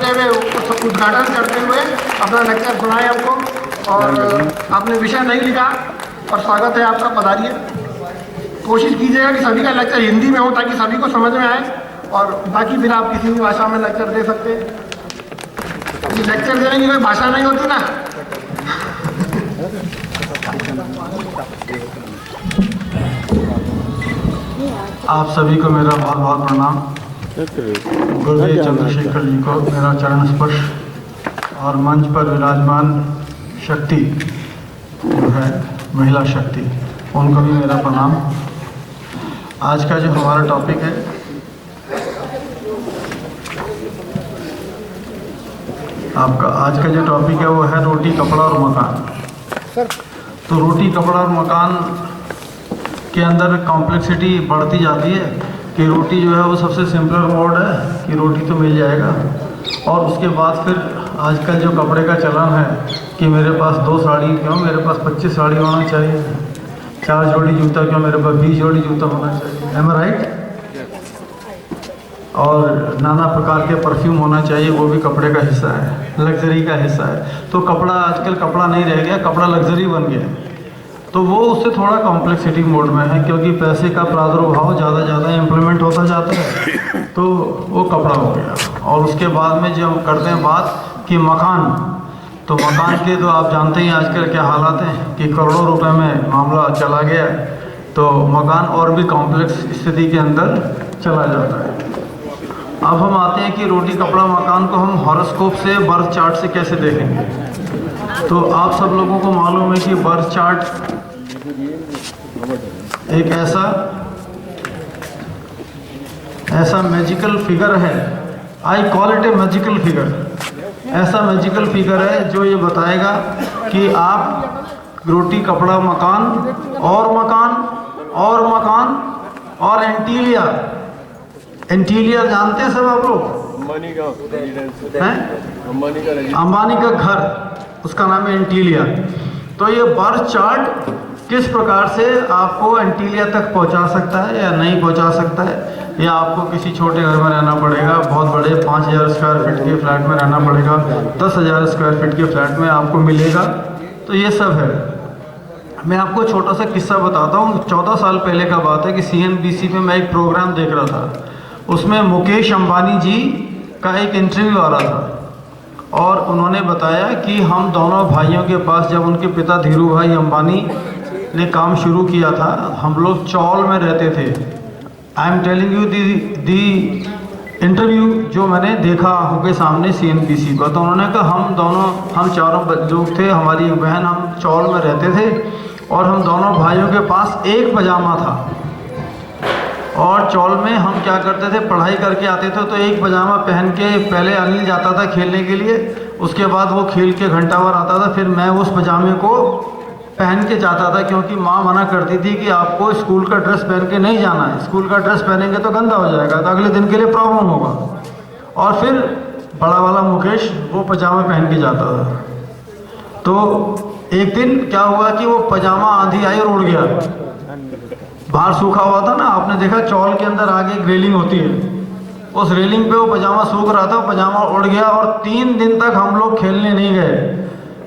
करते हुए, उद्घाटन करते हुए अपना लेक्चर सुनाए हमको। और आपने विषय नहीं लिखा और स्वागत है आपका, पधारिए। कोशिश कीजिएगा कि सभी का लेक्चर हिंदी में हो ताकि सभी को समझ में आए, और बाकी फिर आप किसी भी भाषा में लेक्चर दे सकते हैं। लेक्चर देने की कोई भाषा नहीं होती ना। आप सभी को मेरा बहुत बहुत प्रणाम। गुरुदेव चंद्रशेखर जी को मेरा चरण स्पर्श, और मंच पर विराजमान शक्ति जो है महिला शक्ति, उनको भी मेरा प्रणाम। आज का जो हमारा टॉपिक है, आपका आज का जो टॉपिक है वो है रोटी, कपड़ा और मकान। तो रोटी, कपड़ा और मकान के अंदर कॉम्प्लेक्सिटी बढ़ती जाती है कि रोटी जो है वो सबसे सिंपलर मोड है कि रोटी तो मिल जाएगा, और उसके बाद फिर आजकल जो कपड़े का चलन है कि मेरे पास 2 साड़ी क्यों, मेरे पास 25 साड़ी होना चाहिए, 4 जोड़ी जूता क्यों, मेरे पास 20 जोड़ी जूता होना चाहिए। एम आई राइट? और नाना प्रकार के परफ्यूम होना चाहिए, वो भी कपड़े का हिस्सा है, लग्जरी का हिस्सा है। तो कपड़ा आजकल कपड़ा नहीं रह गया, कपड़ा लग्जरी बन गया। तो वो उससे थोड़ा कॉम्प्लेक्सिटी मोड में है, क्योंकि पैसे का प्रादुर्भाव ज़्यादा इम्प्लीमेंट होता जाता है, तो वो कपड़ा हो गया। और उसके बाद में जब हम करते हैं बात कि मकान, तो मकान के तो आप जानते ही आजकल क्या हालात हैं कि करोड़ों रुपए में मामला चला गया है। तो मकान और भी कॉम्प्लेक्स स्थिति के अंदर चला जाता है। अब हम आते हैं कि रोटी, कपड़ा, मकान को हम हॉरोस्कोप से, बर्थ चार्ट से कैसे देखेंगे। तो आप सब लोगों को मालूम है कि बर्थ चार्ट एक ऐसा मैजिकल फिगर है, I call it A magical figure. ऐसा मैजिकल फिगर है जो ये बताएगा कि आप रोटी, कपड़ा, मकान और मकान और मकान और एंटीलिया जानते हैं सब आप लोग? अंबानी का घर, उसका नाम है एंटीलिया। तो ये बर्थ चार्ट किस प्रकार से आपको एंटीलिया तक पहुंचा सकता है या नहीं पहुंचा सकता है, या आपको किसी छोटे घर में रहना पड़ेगा, बहुत बड़े 5000 स्क्वायर फीट के फ्लैट में रहना पड़ेगा, 10,000 स्क्वायर फीट के फ्लैट में आपको मिलेगा। तो ये सब है। मैं आपको छोटा सा किस्सा बताता हूँ। 14 साल पहले का बात है कि CNBC पे मैं एक प्रोग्राम देख रहा था। उसमें मुकेश अंबानी जी का एक इंटरव्यू आ रहा था, और उन्होंने बताया कि हम दोनों भाइयों के पास, जब उनके पिता धीरू भाई अंबानी ने काम शुरू किया था, हम लोग चौल में रहते थे। I am telling you the interview जो मैंने देखा आंखों के सामने CNBC पर। तो उन्होंने कहा हम चारों लोग थे, हमारी एक बहन, हम चौल में रहते थे, और हम दोनों भाइयों के पास एक पजामा था। और चौल में हम क्या करते थे, पढ़ाई करके आते थे तो एक पजामा पहन के पहले अनिल जाता था खेलने के लिए, उसके बाद वो खेल के घंटा भर आता था, फिर मैं उस पजामे को पहन के जाता था, क्योंकि माँ मना करती थी कि आपको स्कूल का ड्रेस पहन के नहीं जाना है, स्कूल का ड्रेस पहनेंगे तो गंदा हो जाएगा, तो अगले दिन के लिए प्रॉब्लम होगा। और फिर बड़ा वाला मुकेश वो पजामा पहन के जाता था। तो एक दिन क्या हुआ कि वो पजामा आंधी आई और उड़ गया। बाहर सूखा हुआ था ना, आपने देखा चौल के अंदर आगे एक रेलिंग होती है, उस रेलिंग पे वो पजामा सूख रहा था, पजामा उड़ गया। और 3 दिन तक हम लोग खेलने नहीं गए,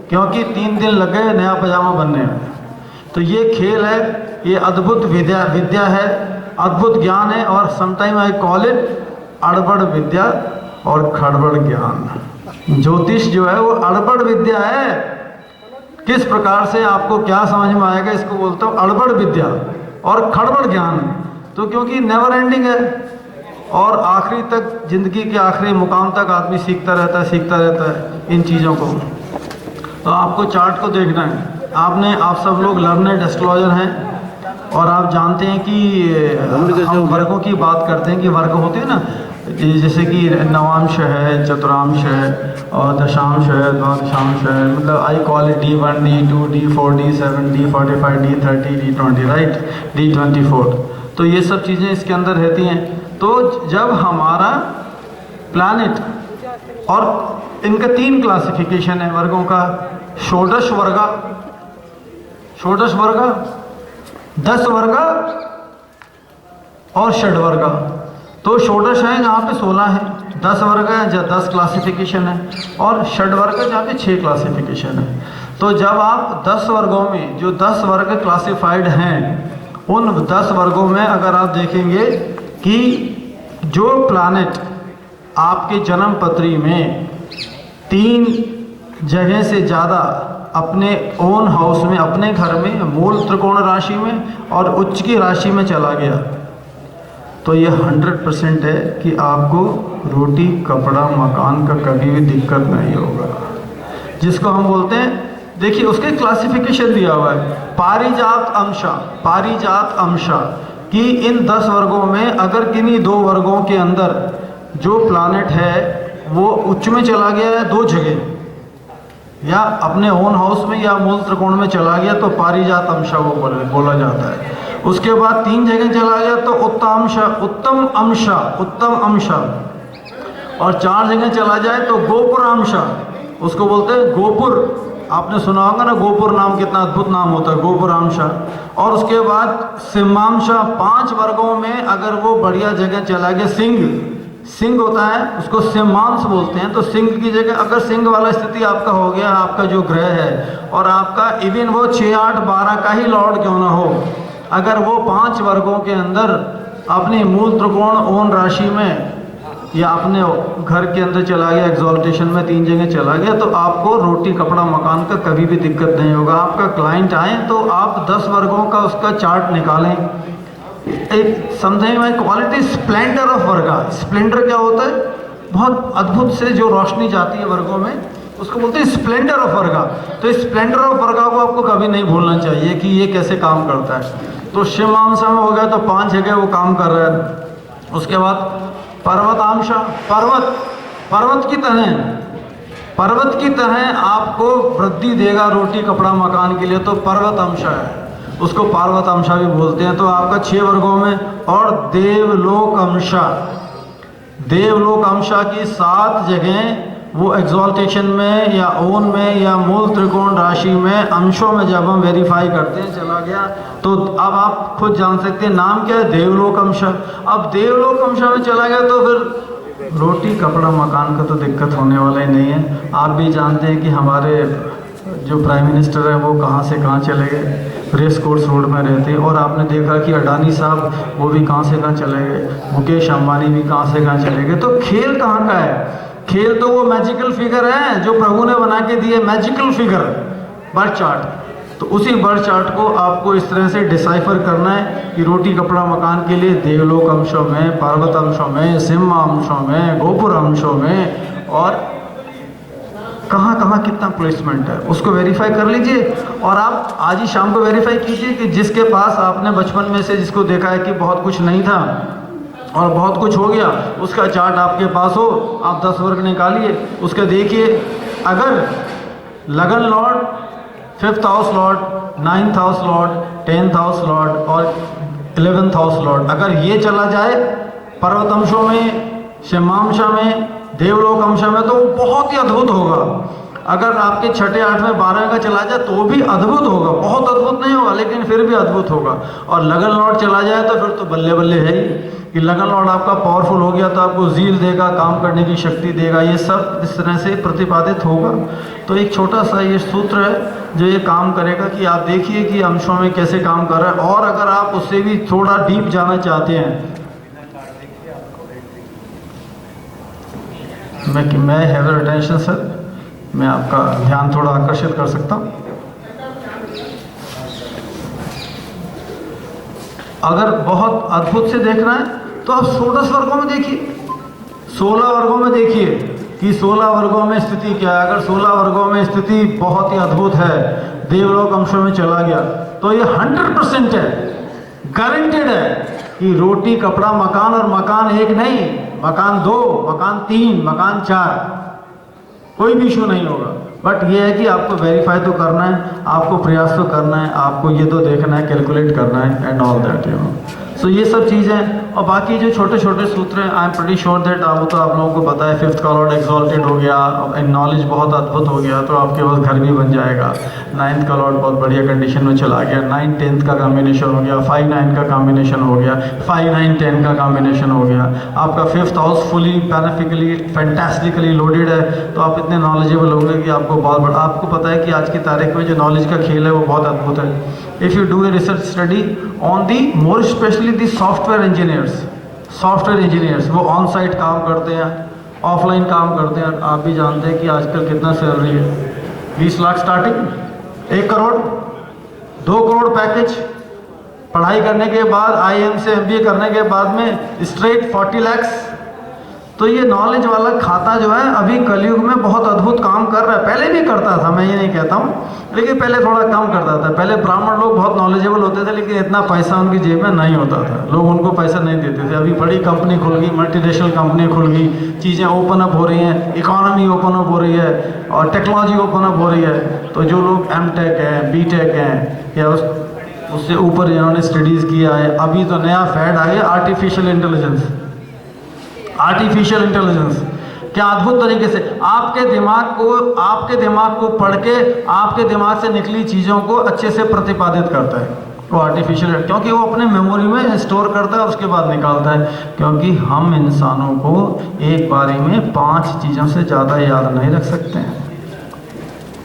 क्योंकि 3 दिन लग गए नया पजामा बनने में। तो ये खेल है, ये अद्भुत विद्या है, अद्भुत ज्ञान है, और समटाइम आई कॉल इट अड़बड़ विद्या और खड़बड़ ज्ञान। ज्योतिष जो है वो अड़बड़ विद्या है। किस प्रकार से आपको क्या समझ में आएगा, इसको बोलता हूँ अड़बड़ विद्या और खड़बड़ ज्ञान। तो क्योंकि नेवर एंडिंग है, और आखिरी तक, जिंदगी के आखिरी मुकाम तक आदमी सीखता रहता है इन चीज़ों को। तो आपको चार्ट को देखना है। आप सब लोग लर्नेड एस्ट्रोलॉजर हैं, और आप जानते हैं कि हम वर्गों की बात करते हैं कि वर्ग होते हैं ना, जैसे कि नवांश है, चतुरांश है, और दशांश है, द्वादशांश है। मतलब I call it D1, D2, D4, D7, D45, D30, D20, right, D24। तो ये सब चीज़ें इसके अंदर रहती हैं। तो जब हमारा प्लैनेट, और इनका 3 क्लासिफिकेशन है वर्गों का, षोडश वर्ग, 10 वर्ग और षड वर्ग। तो षोडश है जहाँ पे 16 है, 10 वर्ग है, जहाँ 10 क्लासिफिकेशन है, और षड वर्ग जहाँ पे 6 क्लासिफिकेशन है। तो जब आप 10 वर्गों में जो 10 वर्ग क्लासिफाइड हैं, उन 10 वर्गों में अगर आप देखेंगे कि जो प्लानेट आपके जन्म पत्री में 3 जगह से ज़्यादा अपने ओन हाउस में, अपने घर में, मूल त्रिकोण राशि में और उच्च की राशि में चला गया, तो ये 100% है कि आपको रोटी कपड़ा मकान का कभी भी दिक्कत नहीं होगा। जिसको हम बोलते हैं, देखिए उसके क्लासिफिकेशन दिया हुआ है, पारिजात अंशा, पारिजात अंशा, कि इन 10 वर्गों में अगर किन्हीं 2 वर्गों के अंदर जो प्लानेट है वो उच्च में चला गया है 2 जगह, या अपने ओन हाउस में या मूल त्रिकोण में चला गया, तो पारिजात अंशा वो बोला जाता है। उसके बाद 3 जगह चला गया तो उत्तमांशा, उत्तम अंशा, उत्तम अंशा, और 4 जगह चला जाए तो गोपुरांशा, उसको बोलते हैं गोपुर। आपने सुना होगा ना, गोपुर नाम कितना अद्भुत नाम होता है, गोपुरांशा। और उसके बाद सिंहांशा, 5 वर्गों में अगर वो बढ़िया जगह चला गया, सिंह, सिंह होता है उसको सिंहांश बोलते हैं, तो सिंह की जगह अगर सिंह वाला स्थिति आपका हो गया, आपका जो ग्रह है, और आपका इवन वो 6, 8, 12 का ही लॉर्ड क्यों ना हो, अगर वो 5 वर्गों के अंदर अपनी मूल त्रिकोण ओन राशि में या अपने घर के अंदर चला गया, एग्जॉल्टेशन में 3 जगह चला गया, तो आपको रोटी कपड़ा मकान का कभी भी दिक्कत नहीं होगा। आपका क्लाइंट आए तो आप 10 वर्गों का उसका चार्ट निकालें, एक समझें भाई, क्वालिटी स्प्लेंडर ऑफ वर्गा। स्प्लेंडर क्या होता है? बहुत अद्भुत से जो रोशनी जाती है वर्गों में, उसको बोलते हैं स्प्लेंडर ऑफ वर्गा। तो स्प्लेंडर ऑफ वर्गा को आपको कभी नहीं भूलना चाहिए कि ये कैसे काम करता है। तो शिवांशा में हो गया तो 5 जगह वो काम कर रहा है। उसके बाद पर्वतांशा, पर्वत, पर्वत की तरह आपको वृद्धि देगा रोटी कपड़ा मकान के लिए, तो पर्वत अंशा है, उसको पार्वत अंशा भी बोलते हैं। तो आपका 6 वर्गों में, और देवलोक अंशा, देवलोक अंशा की 7 जगह वो एग्जॉल्टेशन में या ओन में या मूल त्रिकोण राशि में अंशों में जब हम वेरीफाई करते हैं चला गया, तो अब आप खुद जान सकते हैं नाम क्या है, देवलोक अंशा। अब देवलोक अंशा में चला गया तो फिर रोटी कपड़ा मकान का तो दिक्कत होने वाला ही नहीं है। आप भी जानते हैं कि हमारे जो प्राइम मिनिस्टर है वो कहाँ से कहाँ चले गए, रेस कोर्स रोड में रहते हैं। और आपने देखा कि अडानी साहब वो भी कहाँ से कहाँ चले गए, मुकेश अंबानी भी कहाँ से कहाँ चले गए। तो खेल कहाँ का है? खेल तो वो मैजिकल फिगर है जो प्रभु ने बना के दिए, मैजिकल फिगर, बर्थ चार्ट। तो उसी बर्थ चार्ट को आपको इस तरह से डिसाइफर करना है कि रोटी कपड़ा मकान के लिए देवलोक अंशों में, पर्वत अंशों में, सिंह अंशों में, गोपुर अंशों में, और कहाँ कहाँ कितना प्लेसमेंट है उसको वेरीफाई कर लीजिए। और आप आज ही शाम को वेरीफाई कीजिए कि जिसके पास आपने बचपन में से जिसको देखा है कि बहुत कुछ नहीं था और बहुत कुछ हो गया, उसका चार्ट आपके पास हो, आप 10 वर्ग निकालिए, उसका देखिए। अगर लगन Lord, 5th house Lord, 9th house Lord, 10th house Lord और 11th हाउस लॉर्ड, अगर ये चला जाए पर्वत अंशों में, सिंहांशा में, देवलोक अंशा में, तो बहुत ही अद्भुत होगा। अगर आपके 6, 8, 12 का चला जाए तो भी अद्भुत होगा, बहुत अद्भुत नहीं होगा लेकिन फिर भी अद्भुत होगा। और लगन लॉर्ड चला जाए तो फिर तो बल्ले बल्ले है ही कि लगन लॉर्ड आपका पावरफुल हो गया तो आपको जील देगा, काम करने की शक्ति देगा, ये सब इस तरह से प्रतिपादित होगा। तो एक छोटा सा ये सूत्र है जो ये काम करेगा कि आप देखिए कि अंशों में कैसे काम कर रहा है। और अगर आप उससे भी थोड़ा डीप जाना चाहते हैं, मैं हैव योर अटेंशन सर, मैं आपका ध्यान थोड़ा आकर्षित कर सकता हूँ। अगर बहुत अद्भुत से देखना है तो आप 16 वर्गों में देखिए, 16 वर्गों में देखिए कि 16 वर्गों में स्थिति क्या है। अगर 16 वर्गों में स्थिति बहुत ही अद्भुत है, देवलोक अंशों में चला गया, तो ये 100% है, गारंटेड है कि रोटी कपड़ा मकान, और मकान एक नहीं, मकान 2, मकान 3, मकान 4, कोई भी इशू नहीं होगा। बट ये है कि आपको वेरीफाई तो करना है, आपको प्रयास तो करना है, आपको ये तो देखना है, कैलकुलेट करना है and all that, you know. So ये सब चीज़ें और बाकी जो छोटे छोटे सूत्र हैं, I am pretty sure that वो तो आप लोगों को पता है, फिफ्थ का लॉर्ड एक्सॉल्टेड हो गया, नॉलेज बहुत अद्भुत हो गया तो आपके पास घर भी बन जाएगा। नाइन्थ का लॉर्ड बहुत बढ़िया कंडीशन में चला गया, 9-10 का कॉम्बिनेशन हो गया, 5-9 का कॉम्बिनेशन हो गया, 5-9-10 का कॉम्बिनेशन हो गया, आपका fifth house fully beneficially fantastically loaded है, तो आप इतने नॉलेजेबल होंगे कि आपको बहुत बड़ा, आपको पता है कि आज की तारीख में जो नॉलेज का खेल है वो बहुत अद्भुत है। If you do a research study on the more specially the software engineers, वो ऑन साइट काम करते हैं, ऑफलाइन काम करते हैं, आप भी जानते हैं कि आजकल कितना सैलरी है, 20 लाख स्टार्टिंग, 1 करोड़, 2 करोड़ पैकेज, पढ़ाई करने के बाद IIM से MBA करने के बाद में स्ट्रेट 40 लाख। तो ये नॉलेज वाला खाता जो है अभी कलयुग में बहुत अद्भुत काम कर रहा है। पहले भी करता था, मैं ये नहीं कहता हूँ, लेकिन पहले थोड़ा कम करता था। पहले ब्राह्मण लोग बहुत नॉलेजेबल होते थे, लेकिन इतना पैसा उनकी जेब में नहीं होता था, लोग उनको पैसा नहीं देते थे। अभी बड़ी कंपनी खुल गई, मल्टीनेशनल कंपनी खुल गई, चीज़ें ओपन अप हो रही हैं, इकोनॉमी ओपन अप हो रही है और टेक्नोलॉजी ओपन अप हो रही है। तो जो लोग M.Tech हैं, B.Tech हैं या उससे ऊपर जिन्होंने स्टडीज़ किया है, अभी तो नया फैड आ गया आर्टिफिशियल इंटेलिजेंस। क्या अद्भुत तरीके से आपके दिमाग को पढ़ के आपके दिमाग से निकली चीज़ों को अच्छे से प्रतिपादित करता है वो आर्टिफिशियल, क्योंकि वो अपने मेमोरी में स्टोर करता है, उसके बाद निकालता है। क्योंकि हम इंसानों को एक बारी में 5 चीज़ों से ज़्यादा याद नहीं रख सकते हैं।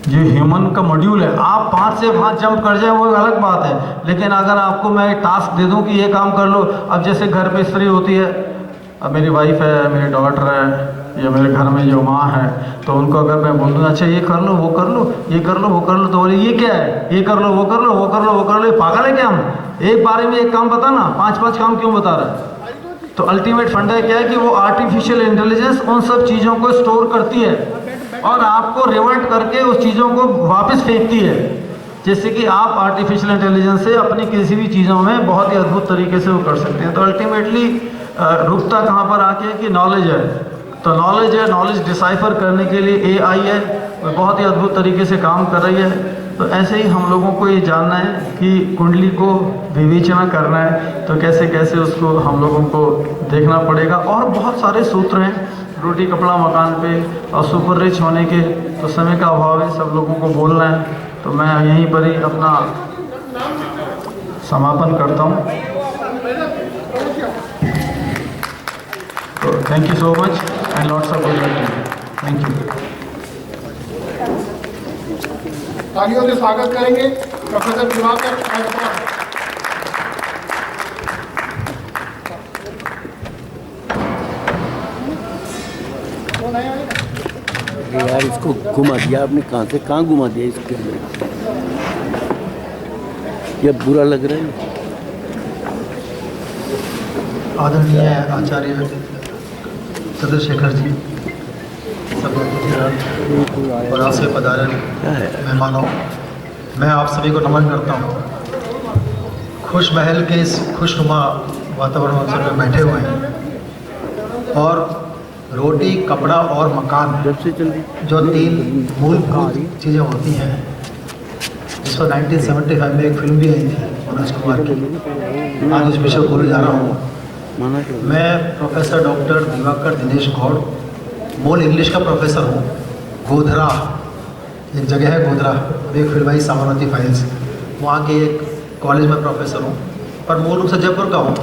जो ह्यूमन का मॉड्यूल है, आप 5 से 5 जंप कर जाए वो अलग बात है, लेकिन अगर आपको मैं टास्क दे दूं कि ये काम कर लो, अब जैसे घर पे स्त्री होती है, अब मेरी वाइफ है, मेरी डॉटर है या मेरे घर में जो माँ है, तो उनको अगर मैं बोल दूँ अच्छा ये कर लो, वो कर लो, ये कर लो, वो कर लो, तो बोले ये क्या है, ये कर लो, वो कर लो, वो कर लो, वो कर लो, ये पागल है क्या? हम एक बारे में एक काम बता ना, 5-5 काम क्यों बता रहा है? तो अल्टीमेट फंडा क्या है कि वो आर्टिफिशियल इंटेलिजेंस उन सब चीज़ों को स्टोर करती है और आपको रिवर्ट करके उस चीज़ों को वापस फेंकती है। जैसे कि आप आर्टिफिशियल इंटेलिजेंस से अपनी किसी भी चीज़ों में बहुत ही अद्भुत तरीके से वो कर सकते हैं। तो अल्टीमेटली रुकता कहाँ पर आके कि नॉलेज है, तो नॉलेज है, नॉलेज डिसाइफर करने के लिए AI है, वो बहुत ही अद्भुत तरीके से काम कर रही है। तो ऐसे ही हम लोगों को ये जानना है कि कुंडली को विवेचना करना है, तो कैसे कैसे उसको हम लोगों को देखना पड़ेगा। और बहुत सारे सूत्र हैं रोटी कपड़ा मकान पे और सुपर रिच होने के, तो समय का अभाव है, सब लोगों को बोलना है, तो मैं यहीं पर ही अपना समापन करता हूँ। तो thank you so much and lots of good luck. Thank you. तालियों से स्वागत करेंगे प्रोफेसर दिवाकर। यार इसको घुमा दिया आपने, कहाँ से कहाँ घुमा दिया इसके अंदर, ये बुरा लग रहा है। आदरणीय आचार्य चंद्रशेखर जी, सब और आपसे पधारे मेहमानों, मैं आप सभी को नमन करता हूँ। खुश महल के इस खुशनुमा वातावरण में सब लोग बैठे हुए हैं और रोटी कपड़ा और मकान जो 3 मूलभूत चीज़ें होती हैं, जिसको 1975 में एक फिल्म भी आई थी मनोज कुमार की। आज इस विषय को बोलने जा रहा हूँ। मैं प्रोफेसर डॉक्टर दिवाकर दिनेश गौड़, मूल इंग्लिश का प्रोफेसर हूँ। गोधरा एक जगह है, गोधरा, एक फिल्माई साबरमती फाइल्स, वहाँ के एक कॉलेज में प्रोफेसर हूँ, पर मूल रूप से जयपुर का हूँ,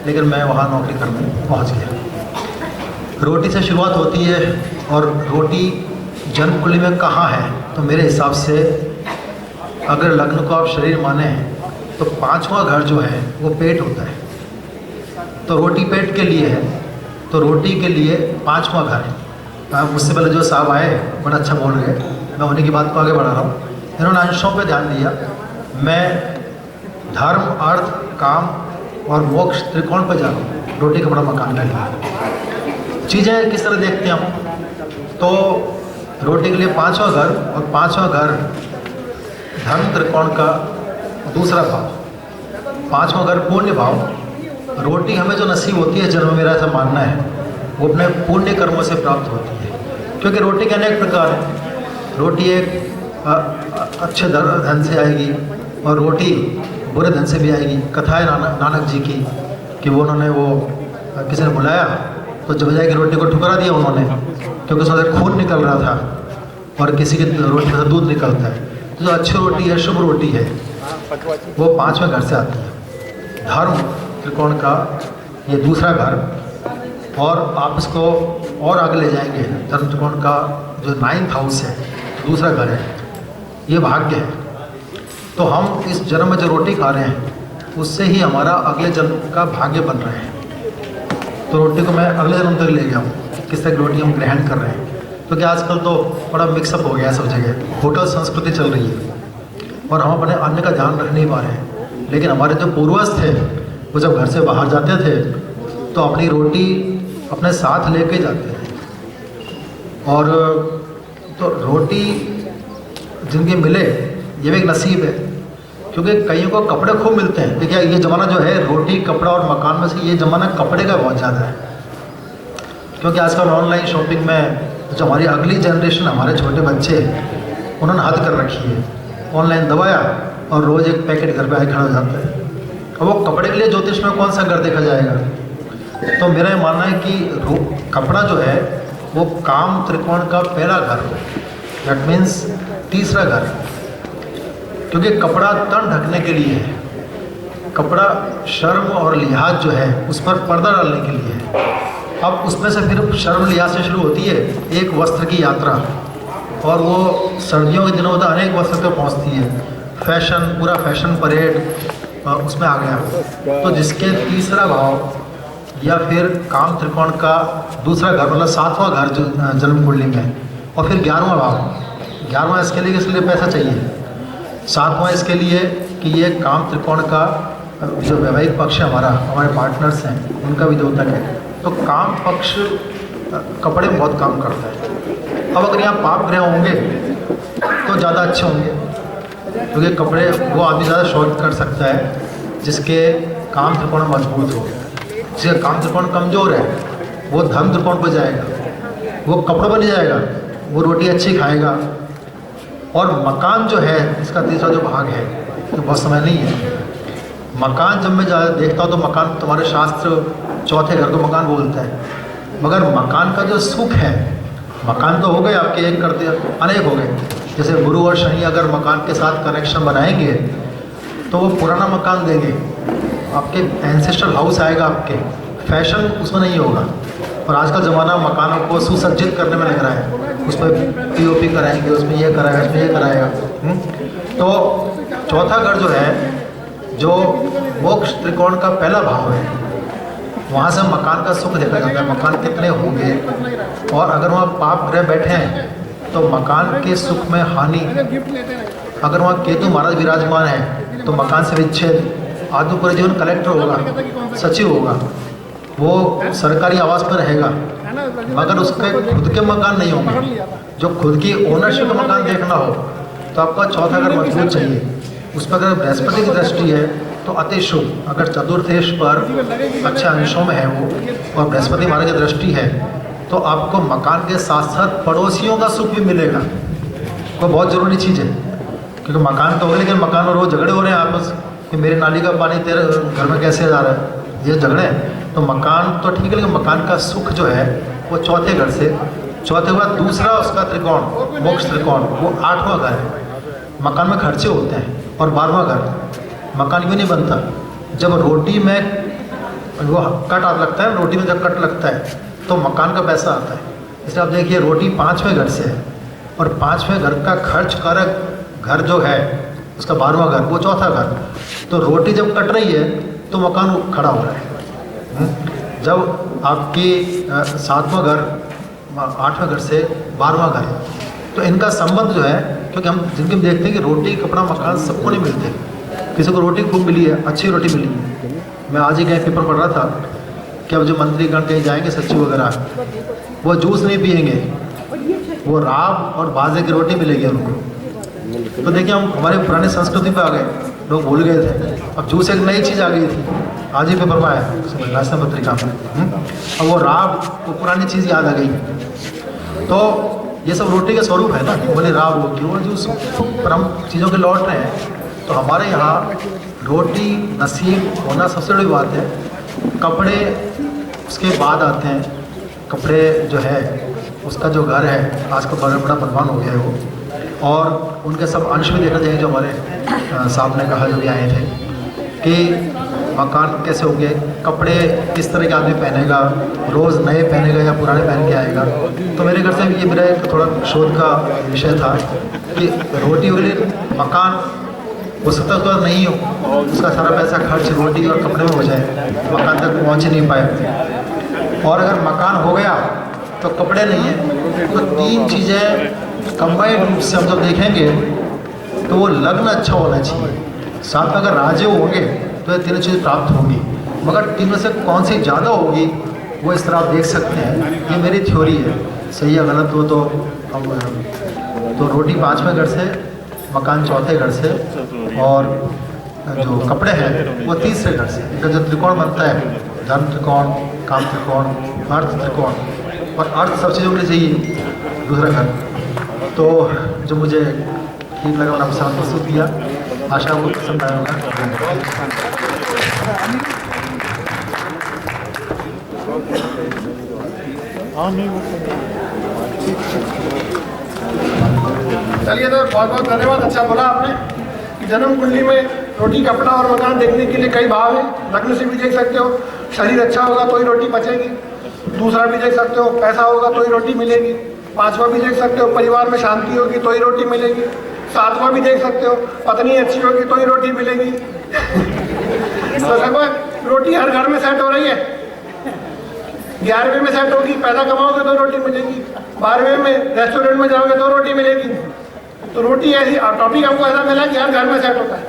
लेकिन मैं वहाँ नौकरी करने पहुँच गया। रोटी से शुरुआत होती है और रोटी जन्म कुंडली में कहाँ है, तो मेरे हिसाब से अगर लग्न को आप शरीर माने तो 5वां घर जो है वो पेट होता है। तो रोटी पेट के लिए है, तो रोटी के लिए 5वां घर है। मुझसे पहले जो साहब आए बड़ा अच्छा बोल रहे, मैं उन्हीं की बात को आगे बढ़ा रहा हूँ। इन्होंने अंशों पे ध्यान दिया। मैं धर्म, अर्थ, काम और मोक्ष त्रिकोण पर जा रहा हूँ, रोटी कपड़ा मकान के लिए। चीज़ें किस तरह देखते हैं हम, तो रोटी के लिए 5वां घर, और 5वां घर धर्म त्रिकोण का दूसरा भाव, 5वां घर पुण्य भाव। रोटी हमें जो नसीब होती है जन्म, मेरा ऐसा मानना है, वो अपने पुण्य कर्मों से प्राप्त होती है, क्योंकि रोटी के अनेक प्रकार हैं। रोटी एक अच्छे धन से आएगी और रोटी बुरे धन से भी आएगी। कथा है नानक जी की कि वो उन्होंने वो किसी ने बुलाया तो जब जाए की रोटी को ठुकरा दिया उन्होंने, क्योंकि उसमें से खून निकल रहा था और किसी की रोटी में से दूध निकलता है। तो जो अच्छी रोटी है, शुभ रोटी है, वो 5वें घर से आती है। धर्म त्रिकोण का ये दूसरा घर, और आप इसको और आगे ले जाएंगे, धर्म त्रिकोण का जो 9th हाउस है, दूसरा घर है, ये भाग्य है। तो हम इस जन्म में जो रोटी खा रहे हैं उससे ही हमारा अगले जन्म का भाग्य बन रहे हैं। तो रोटी को मैं अगले जन्म तक ले गया हूँ, किस तरह की रोटी हम ग्रहण कर रहे हैं। क्योंकि आजकल तो बड़ा मिक्सअप हो गया है सब जगह, होटल संस्कृति चल रही है और हम अपने अन्न का ध्यान रख नहीं पा रहे हैं। लेकिन हमारे जो पूर्वज थे वो जब घर से बाहर जाते थे तो अपनी रोटी अपने साथ लेके जाते थे। और तो रोटी जिनके मिले ये भी एक नसीब है, क्योंकि कईयों को कपड़े खूब मिलते हैं। देखिए ये ज़माना जो है रोटी कपड़ा और मकान में से ये ज़माना कपड़े का बहुत ज़्यादा है, क्योंकि आजकल ऑनलाइन शॉपिंग में जो हमारी अगली जनरेशन, हमारे छोटे बच्चे, उन्होंने हद कर रखी है। ऑनलाइन दबाया और रोज़ एक पैकेट घर पे आके खड़ा हो जाता है। अब वो कपड़े के लिए ज्योतिष में कौन सा घर देखा जाएगा? तो मेरा ये मानना है कि कपड़ा जो है वो काम त्रिकोण का पहला घर, दैट मीन्स तीसरा घर, क्योंकि कपड़ा तन ढकने के लिए है। कपड़ा शर्म और लिहाज जो है उस पर पर्दा डालने के लिए है। अब उसमें से फिर शर्म लिहाज से शुरू होती है एक वस्त्र की यात्रा, और वो सर्दियों के दिनों में अनेक वस्त्र तक पहुँचती है। फैशन, पूरा फैशन परेड उसमें आ गया। तो जिसके तीसरा भाव या फिर काम त्रिकोण का दूसरा घर, मतलब 7वां घर जो जन्म कुंडली में, और फिर 11वां भाव। 11वां इसके लिए, इसलिए पैसा चाहिए। 7वां इसके लिए कि ये काम त्रिकोण का जो वैवाहिक पक्ष है, हमारे पार्टनर्स हैं, उनका भी द्योतक है। तो काम पक्ष कपड़े में बहुत काम करता है। अब अगर यहाँ पाप ग्रह होंगे तो ज़्यादा अच्छे होंगे, क्योंकि कपड़े वो आदमी ज़्यादा शौक कर सकता है जिसके काम त्रिकोण मजबूत हो। जिसका काम त्रिकोण कमज़ोर है वो धर्म त्रिकोण पर जाएगा, वो कपड़ों पर नहीं जाएगा, वो रोटी अच्छी खाएगा। और मकान जो है, इसका तीसरा जो भाग है, तो बहुत समय नहीं है। मकान जब मैं देखता हूँ तो मकान, तुम्हारे शास्त्र चौथे घर को मकान बोलता है, मगर मकान का जो सुख है, मकान तो हो गए आपके, एक करते अनेक हो गए। जैसे गुरु और शनि अगर मकान के साथ कनेक्शन बनाएंगे तो वो पुराना मकान देंगे, आपके एंसेस्ट्रल हाउस आएगा आपके, फैशन उसमें नहीं होगा। और आज का ज़माना मकानों को सुसज्जित करने में लग रहा है, उस पर पीओपी कराएंगे, उसमें ये कराएगा, उसमें ये कराएगा। तो चौथा घर जो है, जो मोक्ष त्रिकोण का पहला भाव है, वहाँ से मकान का सुख देखा जाता है, मकान कितने होंगे। और अगर वहाँ पाप ग्रह बैठे हैं तो मकान के सुख में हानि। अगर वहाँ केतु महाराज विराजमान है तो मकान से विच्छेद, आदमी पूरे जीवन कलेक्टर होगा, सचिव होगा, वो सरकारी आवास पर रहेगा, मगर उसके खुद के मकान नहीं होंगे। जो खुद की ओनरशिप का मकान देखना हो तो आपका चौथा घर मजबूत चाहिए। उस पर अगर बृहस्पति की दृष्टि है तो अति शुभ। अगर चतुर्थेश पर अच्छे अंशों में है वो और बृहस्पति महाराज की दृष्टि है तो आपको मकान के साथ साथ पड़ोसियों का सुख भी मिलेगा। वो बहुत ज़रूरी चीज़ है, क्योंकि मकान तो हो, लेकिन मकान में रोज़ झगड़े हो रहे हैं आपस कि मेरे नाली का पानी तेरे घर में कैसे जा रहा है, ये झगड़े हैं। तो मकान तो ठीक है, लेकिन मकान का सुख जो है वो चौथे घर से, चौथे के बाद दूसरा उसका त्रिकोण, मोक्ष त्रिकोण, वो 8वां घर है। मकान में खर्चे होते हैं। और 12वां घर, मकान यूँ नहीं बनता। जब रोटी में वो कट लगता है, रोटी में जब कट लगता है तो मकान का पैसा आता है। इसलिए आप देखिए रोटी 5वें घर से है, और 5वें घर का खर्च कारक घर जो है उसका 12वां घर, वो चौथा घर। तो रोटी जब कट रही है तो मकान खड़ा हो रहा है। जब आपकी 7वां घर 8वें घर से 12वां घर, तो इनका संबंध जो है, क्योंकि हम जिनके हम देखते हैं कि रोटी कपड़ा मकान सबको नहीं मिलते। किसी को रोटी खूब मिली है, अच्छी रोटी मिली है। मैं आज ही कहीं पेपर पढ़ रहा था कि अब जो मंत्रीगण कहीं जाएंगे, सचिव वगैरह, वो जूस नहीं पियेंगे, वो राब और बाजे की रोटी मिलेगी उनको। तो देखिए हम हमारे पुराने संस्कृति पे आ गए, लोग भूल गए थे। अब जूस एक नई चीज़ आ गई थी, आज ही पेपर में आया राष्ट्र पत्रिका में। अब वो राब, वो पुरानी चीज़ याद आ गई। तो ये सब रोटी का स्वरूप है ना, बोले राब होगी वो जूस, पर हम चीज़ों के लौट रहे हैं। तो हमारे यहाँ रोटी नसीब होना सबसे बड़ी बात है। कपड़े उसके बाद आते हैं। कपड़े जो है उसका जो घर है आजकल बड़ा बड़ा बलवान हो गया है वो, और उनके सब अंश भी देखना चाहिए जो हमारे साहब ने कहा जो भी आए थे कि मकान कैसे होंगे, कपड़े किस तरह के आदमी पहनेगा, रोज़ नए पहनेगा या पुराने पहन के आएगा। तो मेरे घर से भी ये मेरा एक थोड़ा शोध का विषय था कि रोटी वाले मकान हो सकता है उसका नहीं हो, उसका सारा पैसा खर्च रोटी और कपड़े में हो जाए, मकान तक पहुँच ही नहीं पाए। और अगर मकान हो गया तो कपड़े नहीं है, तो तीन चीज़ें कंबाइंड रूप से हम जब देखेंगे तो वो लग्न अच्छा होना चाहिए, साथ में अगर राजे होंगे तो ये तीनों चीज़ें प्राप्त होंगी, मगर तीन में से कौन सी ज़्यादा होगी वो इस तरह आप देख सकते हैं। ये मेरी थ्योरी है, सही या गलत हो तो रोटी 5वें घर से, मकान 4थे घर से, और जो कपड़े हैं वो 3रे घर से। इनका जो त्रिकोण बनता है, धर्म त्रिकोण, काम त्रिकोण, अर्थ त्रिकोण, और अर्थ सबसे जो मुझे चाहिए दूसरा घर। तो जो मुझे ठीक लगा मैंने आपके साथ प्रस्तुत किया, आशा आपको पसंद आया होगा। चलिए, तो बहुत बहुत धन्यवाद। अच्छा बोला आपने कि जन्म कुंडली में रोटी, कपड़ा और मकान देखने के लिए कई भाव है। लग्न से भी देख सकते हो, शरीर अच्छा होगा तो ही रोटी बचेगी। दूसरा भी देख सकते हो, पैसा होगा तो ही रोटी मिलेगी। 5वां भी देख सकते हो, परिवार में शांति होगी तो ही रोटी मिलेगी। 7वां भी देख सकते हो, पत्नी अच्छी होगी तो ही रोटी मिलेगी। तो देखो, रोटी हर घर में सेट हो रही है। 11वें में सेट होगी, पैसा कमाओगे तो रोटी मिलेगी। 12वें में रेस्टोरेंट में जाओगे तो रोटी मिलेगी। तो रोटी ऐसी टॉपिक हमको ऐसा मिला कि हर घर में सेट होता है,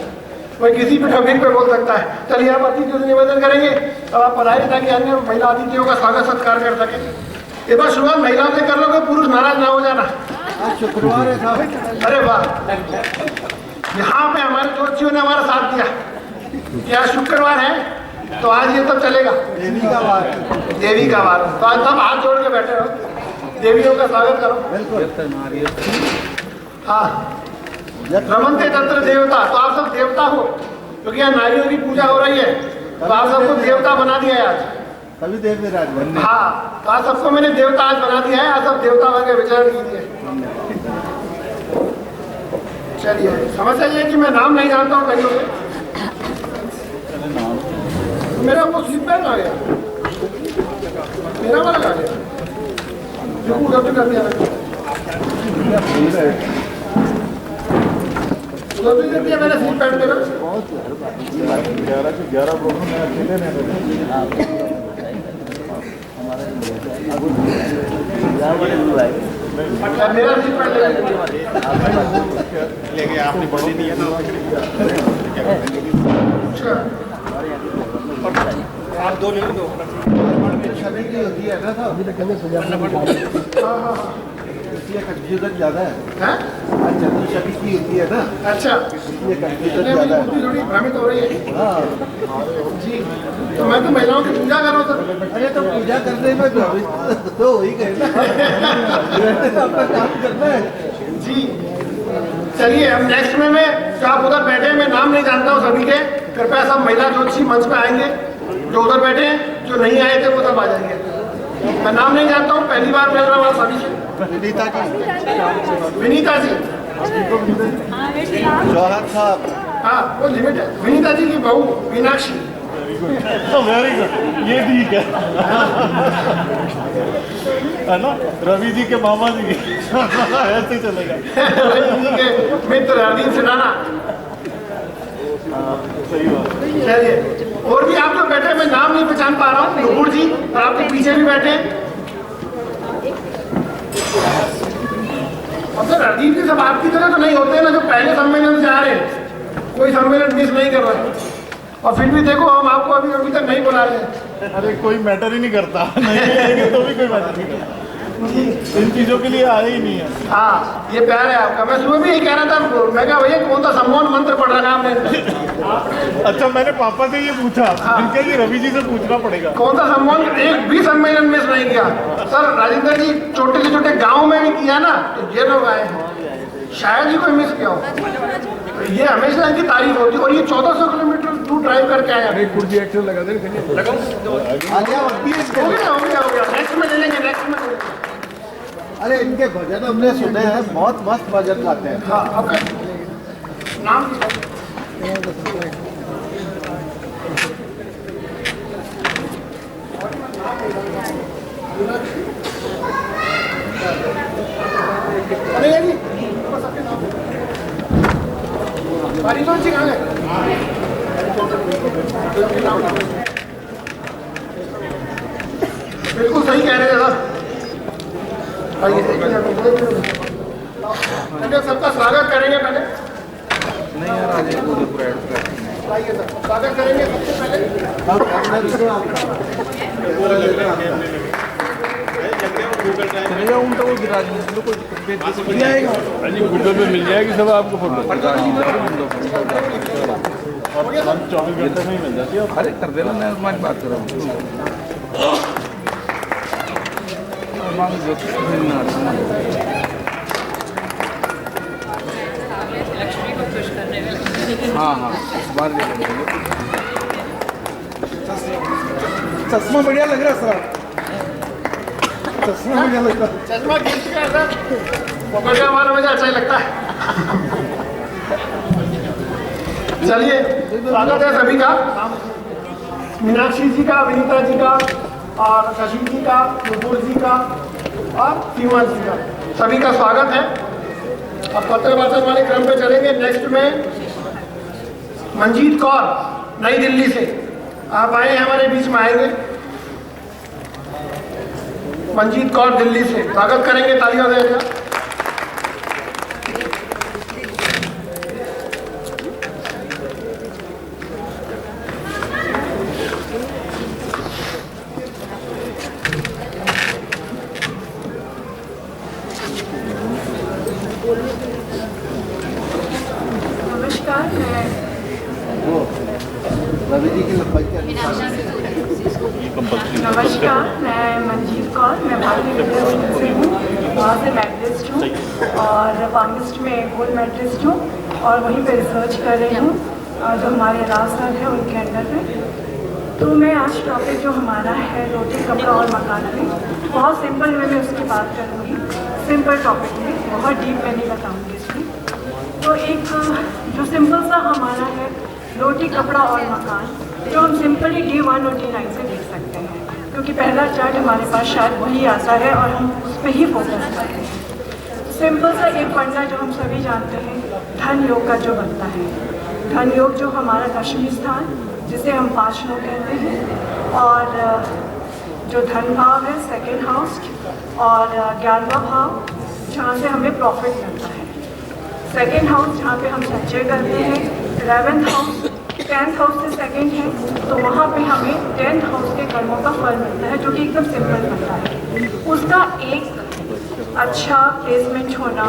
कोई किसी भी टॉपिक पे बोल सकता है। चलिए, आप अतिथि से निवेदन करेंगे, अब आप पढ़ाइए ताकि अन्य महिला अतिथियों का स्वागत सत्कार कर सकें। एक बार शुरुआत महिलाओं से कर लोगे, पुरुष नाराज ना हो जाना। शुक्रवार है साहब। अरे वाह, यहाँ पे हमारे जोशियों ने हमारा साथ दिया कि आज शुक्रवार है तो आज ये सब चलेगा। देवी का वार, देवी का वार, तो आज सब हाथ जोड़ के बैठे रहो, देवियों का स्वागत करो। हाँ, रमनते तंत्र देवता, तो आप सब देवता हो, क्योंकि यहाँ नारियों की पूजा हो रही है, तो आप सबको देवता बना दिया है आज। सभी देव में राज बनने। हाँ, तो आज सबको मैंने देवता आज बना दिया है। आज सब देवता बन के विचरण कीजिए। चलिए, समस्या ये है कि मैं नाम नहीं जानता हूँ कईयों के। मेरा वो स्लिप बैग आ गया, मेरा वाला आ गया, जो उधर कर दिया मैंने स्लिप बैग मेरा। 11 से 11 प्रोग्राम में अकेले नहीं मेरा स्लिप बैग ले गया आपने बॉडी नहीं है ना। आप 2 ले लो। सभी की होती है ना साहब, इसलिए कंफ्यूजन ज़्यादा है। हैं? अच्छा, तो सभी की होती है ना, अच्छा, इसलिए कंफ्यूजन इसलिए ज़्यादा मेरी है। बुद्धि थोड़ी भ्रमित हो रही है हाँ, जी। तो मैं तो महिलाओं की पूजा करूँ सर। अरे तो पूजा करने में तो वही गए ना, अपना काम करना है जी। चलिए, अब नेक्स्ट में मैं जो आप उधर बैठे हैं, मैं नाम नहीं जानता हूँ सभी के, कृपया सब महिला ज्योतिषी मंच पे आएंगे। जो उधर बैठे हैं, जो नहीं आए थे वो सब आ जाएंगे। मैं नाम नहीं जानता हूँ, पहली बार मिल रहा हूँ सभी से। विनीता जी, विनीता जी, जौहर साहब, हाँ वो लिमिट है। विनीता जी की बहू मीनाक्षी। वेरी गुड, ये ठीक है ना। रवि जी के मामा जी ऐसे ही चलेगा। रवि जी के मित्र हरदीप सिन्हा। सही बात। चलिए, और भी आप जो बैठे, मैं नाम नहीं पहचान पा रहा हूँ। नुपुर जी, और आपके पीछे भी बैठे हैं। अब सर, हरदीप जी सब आपकी तरह तो नहीं होते हैं ना, जो पहले सम्मेलन से आ रहे हैं, कोई सम्मेलन मिस नहीं कर रहे। और फिर भी देखो, हम आपको अभी तक नहीं बुला रहे हैं। अरे कोई मैटर ही नहीं करता, नहीं आएंगे तो भी कोई मैटर नहीं करता। इन चीजों के लिए आए ही नहीं है। हाँ, ये प्यार है आपका। मैं सुबह भी यही कह रहा था, मैं कहा भैया कौन सा सम्मान मंत्र पढ़ रहा है आपने। अच्छा, मैंने पापा से ये पूछा, इनके कि रवि जी से पूछना पड़ेगा। कौन सा सम्मान, एक भी सम्मेलन मिस नहीं किया सर। राजेंद्र जी छोटे से छोटे गाँव में भी किया ना, तो ये लोग आए हैं, शायद ही कोई मिस किया हो। ये हमेशा इनकी तारीफ होती है। और ये 1400 किलोमीटर तू ड्राइव करके आया कुर्सी एक्शन लगा दे हो गया नेक्स्ट में ले लेंगे नेक्स्ट में अरे इनके भजन हमने सुने हैं, बहुत मस्त भजन गाते हैं। हाँ आपका नाम अरे जी परिजन जी कहाँ गए? बिल्कुल सही कह रहे हैं सर। आइए सबका स्वागत करेंगे पहले। नहीं यार आइए सर, स्वागत करेंगे सबसे पहले। गूगल पे मिल जाएगी सब आपको फोटो 24 घंटे में ही मिल जाती है। अरे कर देना, मैं तुम्हारी बात कर रहा हूँ। हाँ हाँ बाहर ले लेंगे। चश्मा बढ़िया लग रहा है सर, चश्मा बढ़िया लग रहा है। चश्मा गिफ्ट का सर पकड़ के हमारा मुझे अच्छा ही लगता है। चलिए स्वागत है सभी का, मीनाक्षी जी का, विनीता जी का और शशि जी का, नुपुर जी का और सीमा जी का, सभी का स्वागत है। अब पत्र वाचन वाले क्रम पे चलेंगे। नेक्स्ट में मंजीत कौर नई दिल्ली से आप आए हैं, हमारे बीच में आएंगे। मंजीत कौर दिल्ली से स्वागत करेंगे, तालियां देगा। नमस्कार, मैं रवि जी की लंबाई क्या नमस्कार, मैं मंजीत कौर, मैं भारतीय विद्यालय से हूँ, वहाँ से मेडलिस्ट हूँ और फार्मिस्ट में गोल्ड मेडलिस्ट हूँ और वहीं पे रिसर्च कर रही हूँ जो हमारे राज सर हैं उनके अंडर में। तो मैं आज टॉपिक जो हमारा है रोटी कपड़ा और मकान में, बहुत सिंपल वे में उसकी बात करूँगी, सिंपल टॉपिक में, बहुत डीप में नहीं बताऊँगी इसमें। तो एक जो सिंपल सा हमारा है रोटी कपड़ा और मकान, जो हम सिंपली D1 और D9 से देख सकते हैं, क्योंकि पहला चार्ट हमारे पास शायद वही आता है और हम उस पर ही फोकस करते हैं। सिंपल सा एक फंडा जो हम सभी जानते हैं, धन योग का जो बनता है, धन योग जो हमारा दशमी स्थान जिसे हम 5 लोग कहते हैं, और जो धन भाव है सेकेंड हाउस और 11वां भाव जहाँ से हमें प्रॉफिट मिलता है, सेकेंड हाउस जहाँ पे हम संचय करते हैं, 11th हाउस 10th हाउस से सेकेंड है, तो वहाँ पे हमें 10th हाउस के कर्मों का फल मिलता है, जो कि एकदम सिंपल बनता है। उसका एक अच्छा प्लेसमेंट होना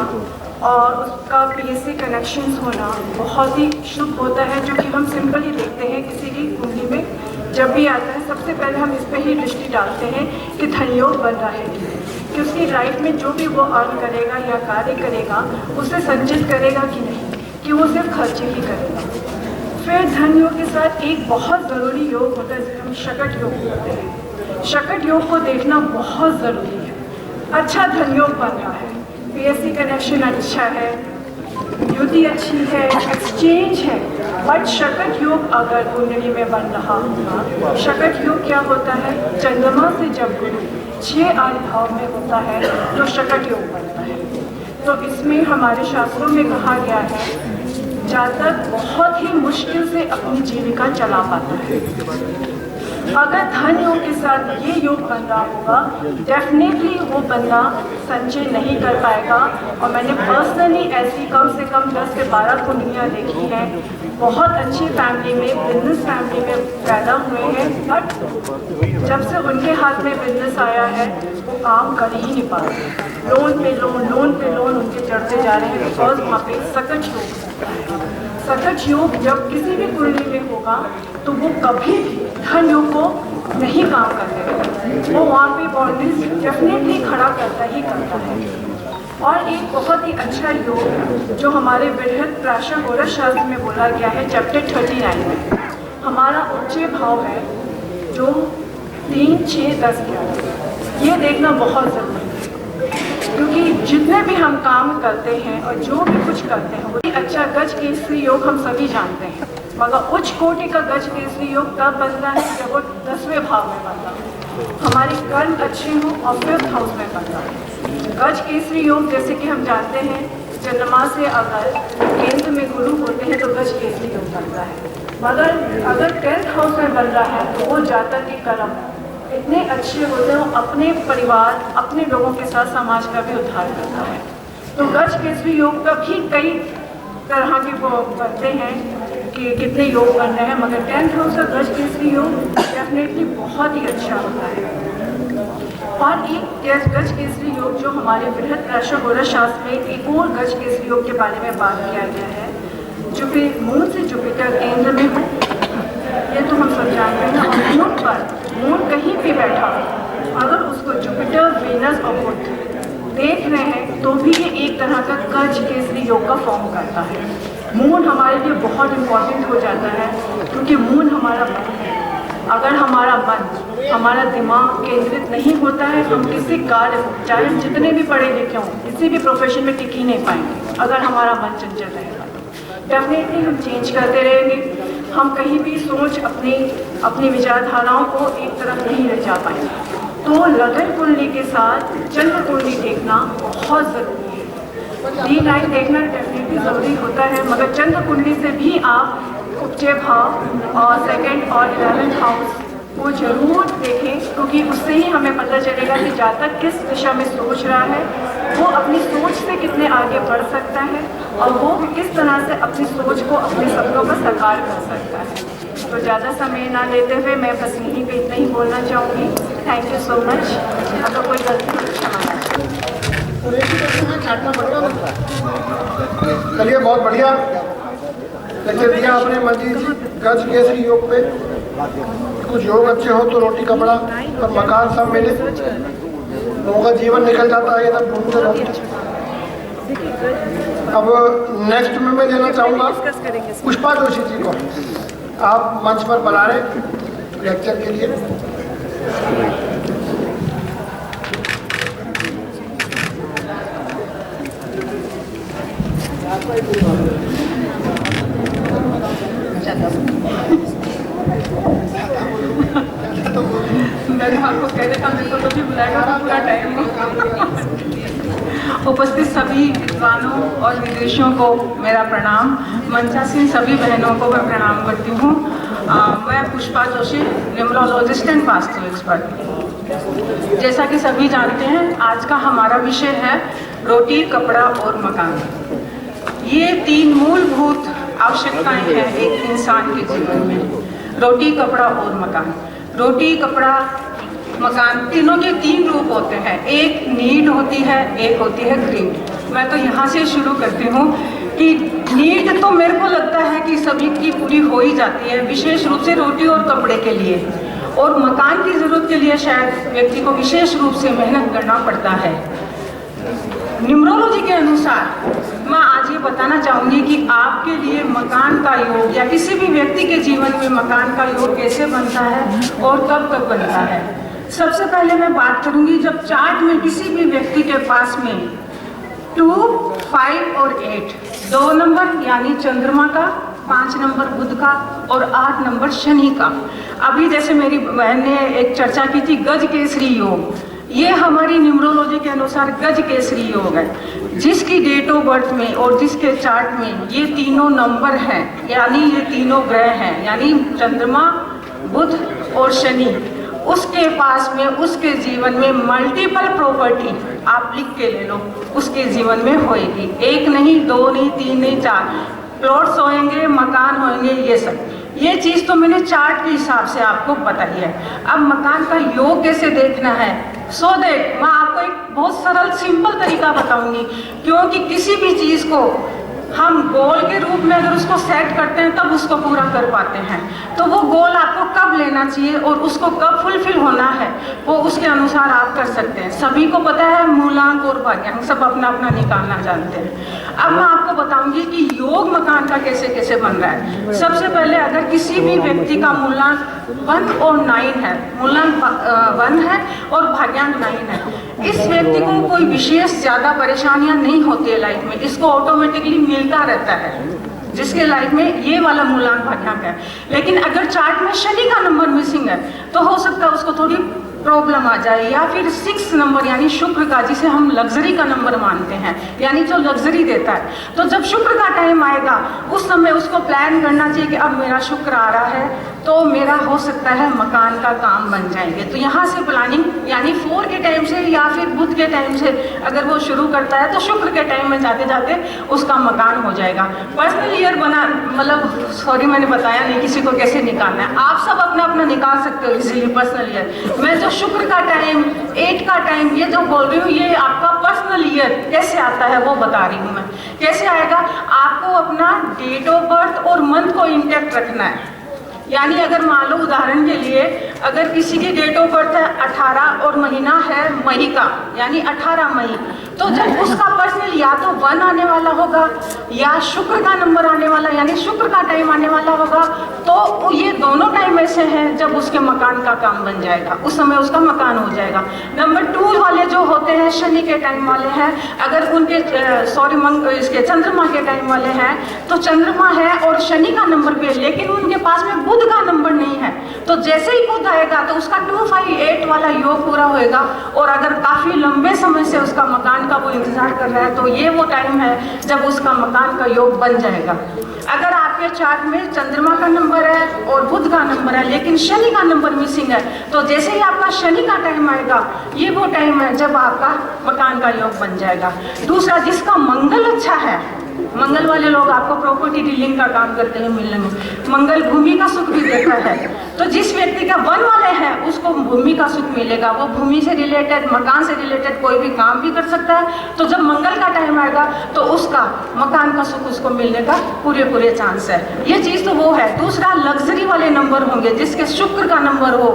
और उसका PSC कनेक्शंस होना बहुत ही शुभ होता है, जो कि हम सिंपली देखते हैं किसी की कुंडली में जब भी आता है, सबसे पहले हम इस पर ही दृष्टि डालते हैं कि धनयोग बन रहा है कि उसकी लाइफ में जो भी वो अर्न करेगा या कार्य करेगा उसे संचित करेगा कि नहीं, कि वो सिर्फ खर्चे ही करेगा। फिर धन योग के साथ एक बहुत ज़रूरी योग होता है जिसे हम शकट योग बोलते हैं। शकट योग को देखना बहुत ज़रूरी है। अच्छा धन योग बन रहा है, PSC कनेक्शन अच्छा है, युति अच्छी है, एक्सचेंज है, बट शकट योग अगर कुंडली में बन रहा होगा, शकट योग क्या होता है, चंद्रमा से जब गुरु 6 आदि भाव में होता है तो शकट योग बनता है। तो इसमें हमारे शास्त्रों में कहा गया है जातक बहुत ही मुश्किल से अपनी जीविका चला पाता है। अगर धन योग के साथ ये योग बन रहा होगा, डेफिनेटली वो बंदा संचय नहीं कर पाएगा। और मैंने पर्सनली ऐसी कम से कम 10 से 12 कुंडलियाँ देखी हैं, बहुत अच्छी फैमिली में, बिजनेस फैमिली में पैदा हुए हैं, बट जब से उनके हाथ में बिजनेस आया है वो काम कर ही नहीं पा रहे, लोन पे लोन उनके चढ़ते जा रहे हैं, बिकॉज वहाँ पे सकट योग होता है। सकट योग जब किसी भी कुंडली में होगा तो वो कभी भी धन योग को नहीं काम करते, वो वहाँ पे बाउंड्रीज डेफिनेटली खड़ा करता ही करता है। और एक बहुत ही अच्छा योग जो हमारे बृहद प्राशा गोरख शास्त्र में बोला गया है चैप्टर 39 में, हमारा उच्च भाव है जो 3, 6, 10, 11 ये देखना बहुत ज़रूरी है, क्योंकि जितने भी हम काम करते हैं और जो भी कुछ करते हैं वही अच्छा गज केसरी योग हम सभी जानते हैं, मगर उच्च कोटि का गज केसरी योग तब बनता है जब वो 10वें भाव में बनता है, हमारे कर्म अच्छे हों और 5th हाउस में बनता है। गज केसरी योग जैसे कि हम जानते हैं चंद्रमा से अगर केंद्र में गुरु होते हैं तो गज केसरी योग बनता है, मगर अगर 10th हाउस में बन रहा है तो वो जातक के कर्म इतने अच्छे होते हैं, अपने परिवार अपने लोगों के साथ समाज का भी उद्धार करता है। तो गज केसरी योग का भी कई तरह के वो बनते हैं कि कितने योग बन रहे हैं, मगर 10th हाउस का गज केसरी योग डेफिनेटली बहुत ही अच्छा होता है। और एक गज केसरी योग जो हमारे बृहद राशिगोरस शास्त्र में एक और गज केसरी योग के बारे में बात किया गया है, जो कि मून से जुपिटर केंद्र में हो, ये तो हम सब जानते हैं। और मून पर मून कहीं भी बैठा अगर उसको जुपिटर, वीनस और बुध देख रहे हैं तो भी ये एक तरह का गज केसरी योग का फॉर्म करता है। मून हमारे लिए बहुत इम्पोर्टेंट हो जाता है, क्योंकि मून हमारा मन है। अगर हमारा मन, हमारा दिमाग केंद्रित नहीं होता है, हम किसी कार्य, चाहे हम जितने भी पढ़े लिखे हों, किसी भी प्रोफेशन में टिक ही नहीं पाएंगे। अगर हमारा मन चंचल रहेगा तो डेफिनेटली हम चेंज करते रहेंगे, हम कहीं भी सोच अपनी विचारधाराओं को एक तरफ नहीं ले जा पाएंगे। तो लगन कुंडली के साथ चंद्र कुंडली देखना बहुत ज़रूरी है। D9 देखना डेफिनेटली ज़रूरी होता है, मगर चंद्र कुंडली से भी आप उपचय भाव और 2nd और 11th हाउस को जरूर देखें, क्योंकि उससे ही हमें पता चलेगा कि जातक किस दिशा में सोच रहा है, वो अपनी सोच से कितने आगे बढ़ सकता है और वो किस तरह से अपनी सोच को, अपने सपनों को साकार कर सकता है। तो ज़्यादा समय ना लेते हुए मैं बस यहीं पे इतना ही बोलना चाहूँगी। Thank you so much. अगर कोई गलती हो क्षमा चलिए, बहुत बढ़िया लेक्चर दिया आपने मंजीत जी गज केसरी योग पे। कुछ योग अच्छे हो तो रोटी कपड़ा और मकान सब मिले, लोगों का जीवन निकल जाता है इधर ढूंढते ढूंढते। अब नेक्स्ट में मैं देना चाहूँगा पुष्पा जोशी जी को। आप मंच पर बुला रहे लेक्चर के लिए। मैंने आपको कह रहा था मेरे को तो भी बुलाएगा तो पूरा टाइम। उपस्थित सभी विद्वानों और विदेशियों को मेरा प्रणाम। मंचासीन सभी बहनों को मैं प्रणाम करती हूँ। मैं Pushpa Joshi, numerologist and vastu expert. जैसा कि सभी जानते हैं, आज का हमारा विषय है रोटी, कपड़ा और मकान। ये 3 मूलभूत आवश्यकताएं हैं एक इंसान के जीवन में, रोटी, कपड़ा और मकान। रोटी, कपड़ा, मकान, तीनों के 3 रूप होते हैं। एक नीड होती है, एक होती है ग्रीड। मैं तो यहाँ से शुरू करती हूँ कि नीड तो मेरे को लगता है कि सभी की पूरी हो ही जाती है, विशेष रूप से रोटी और कपड़े के लिए। और मकान की ज़रूरत के लिए शायद व्यक्ति को विशेष रूप से मेहनत करना पड़ता है। न्यूमरोलॉजी के अनुसार मैं आज ये बताना चाहूँगी कि आपके लिए मकान का योग या किसी भी व्यक्ति के जीवन में मकान का योग कैसे बनता है और कब कब बनता है। सबसे पहले मैं बात करूँगी, जब चार्ट में किसी भी व्यक्ति के पास में 2, 5 और 8 2 नंबर यानी चंद्रमा का, 5 नंबर बुध का और 8 नंबर शनि का। अभी जैसे मेरी बहन ने एक चर्चा की थी गज केसरी योग, ये हमारी न्यूमरोलॉजी के अनुसार गज केसरी योग है। जिसकी डेट ऑफ बर्थ में और जिसके चार्ट में ये तीनों नंबर हैं, यानी ये तीनों ग्रह हैं, यानी चंद्रमा, बुध और शनि, उसके पास में, उसके जीवन में मल्टीपल प्रॉपर्टी आप लिख के ले लो, उसके जीवन में होएगी। 1 नहीं, 2 नहीं, 3 नहीं, 4 प्लॉट्स होंगे, मकान होंगे, ये सब। ये चीज़ तो मैंने चार्ट के हिसाब से आपको बताई है। अब मकान का योग कैसे देखना है, सो दैट मैं आपको एक बहुत सरल सिंपल तरीका बताऊंगी, क्योंकि किसी भी चीज़ को हम गोल के रूप में अगर उसको सेट करते हैं तब उसको पूरा कर पाते हैं। तो वो गोल आपको कब लेना चाहिए और उसको कब फुलफिल होना है, वो उसके अनुसार आप कर सकते हैं। सभी को पता है मूलांक और भाग्यांक सब अपना अपना निकालना जानते हैं। अब मैं आपको बताऊंगी कि योग मकान का कैसे कैसे बन रहा है। सबसे पहले अगर किसी भी व्यक्ति का मूलांक 1 और 9 है, मूलांक 1 है और भाग्यांक 9 है, इस व्यक्ति को कोई विशेष ज़्यादा परेशानियां नहीं होती है लाइफ में, इसको ऑटोमेटिकली मिलता रहता है जिसके लाइफ में ये वाला मूलांक भाग्यांक है। लेकिन अगर चार्ट में शनि का नंबर मिसिंग है तो हो सकता है उसको थोड़ी प्रॉब्लम आ जाए, या फिर 6 नंबर यानी शुक्र का, जिसे हम लग्जरी का नंबर मानते हैं, यानी जो लग्जरी देता है। तो जब शुक्र का टाइम आएगा उस समय उसको प्लान करना चाहिए कि अब मेरा शुक्र आ रहा है तो मेरा हो सकता है मकान का काम बन जाएंगे। तो यहाँ से प्लानिंग यानी 4 के टाइम से या फिर बुध के टाइम से अगर वो शुरू करता है तो शुक्र के टाइम में जाते जाते उसका मकान हो जाएगा। पर्सनल ईयर बना मतलब सॉरी मैंने बताया नहीं किसी को कैसे निकालना है, आप सब अपना अपना निकाल सकते हो इसीलिए पर्सनल ईयर। मैं जो शुक्र का टाइम 8 का टाइम ये जो बोल रही हूँ ये आपका पर्सनल ईयर कैसे आता है वो बता रही हूँ मैं। कैसे आएगा, आपको अपना डेट ऑफ बर्थ और मंथ को इंटैक्ट रखना है। यानी अगर मान लो उदाहरण के लिए अगर किसी की डेट ऑफ बर्थ है 18 और महीना है मई का यानी 18 मई, तो जब उसका पर्सनल या तो 1 आने वाला होगा या शुक्र का नंबर आने वाला यानी शुक्र का टाइम आने वाला होगा, तो ये दोनों टाइम ऐसे हैं जब उसके मकान का काम बन जाएगा, उस समय उसका मकान हो जाएगा। नंबर 2 वाले जो होते हैं शनि के टाइम वाले हैं, अगर उनके इसके चंद्रमा के टाइम वाले हैं तो चंद्रमा है और शनि का नंबर पे लेकिन उनके पास में बुध का नंबर नहीं है, तो जैसे ही बुध आएगा तो उसका 258 वाला योग पूरा होएगा। और अगर काफी लंबे समय से उसका मकान का वो इंतजार कर रहा है तो ये वो टाइम है जब उसका मकान का योग बन जाएगा। अगर आपके चार्ट में चंद्रमा का नंबर है और बुध का नंबर है लेकिन शनि का नंबर मिसिंग है, तो जैसे ही आपका शनि का टाइम आएगा ये वो टाइम है जब आपका मकान का योग बन जाएगा। दूसरा, जिसका मंगल अच्छा है, मंगल वाले लोग आपको प्रॉपर्टी डीलिंग का काम करते हैं, मिलने में मंगल भूमि का सुख भी देता है। तो जिस व्यक्ति का 1 वाले हैं उसको भूमि का सुख मिलेगा, वो भूमि से रिलेटेड मकान से रिलेटेड कोई भी काम भी कर सकता है। तो जब मंगल का टाइम आएगा तो उसका मकान का सुख उसको मिलने का पूरे चांस है। ये चीज़ तो वो है। दूसरा, लग्जरी वाले नंबर होंगे जिसके शुक्र का नंबर हो,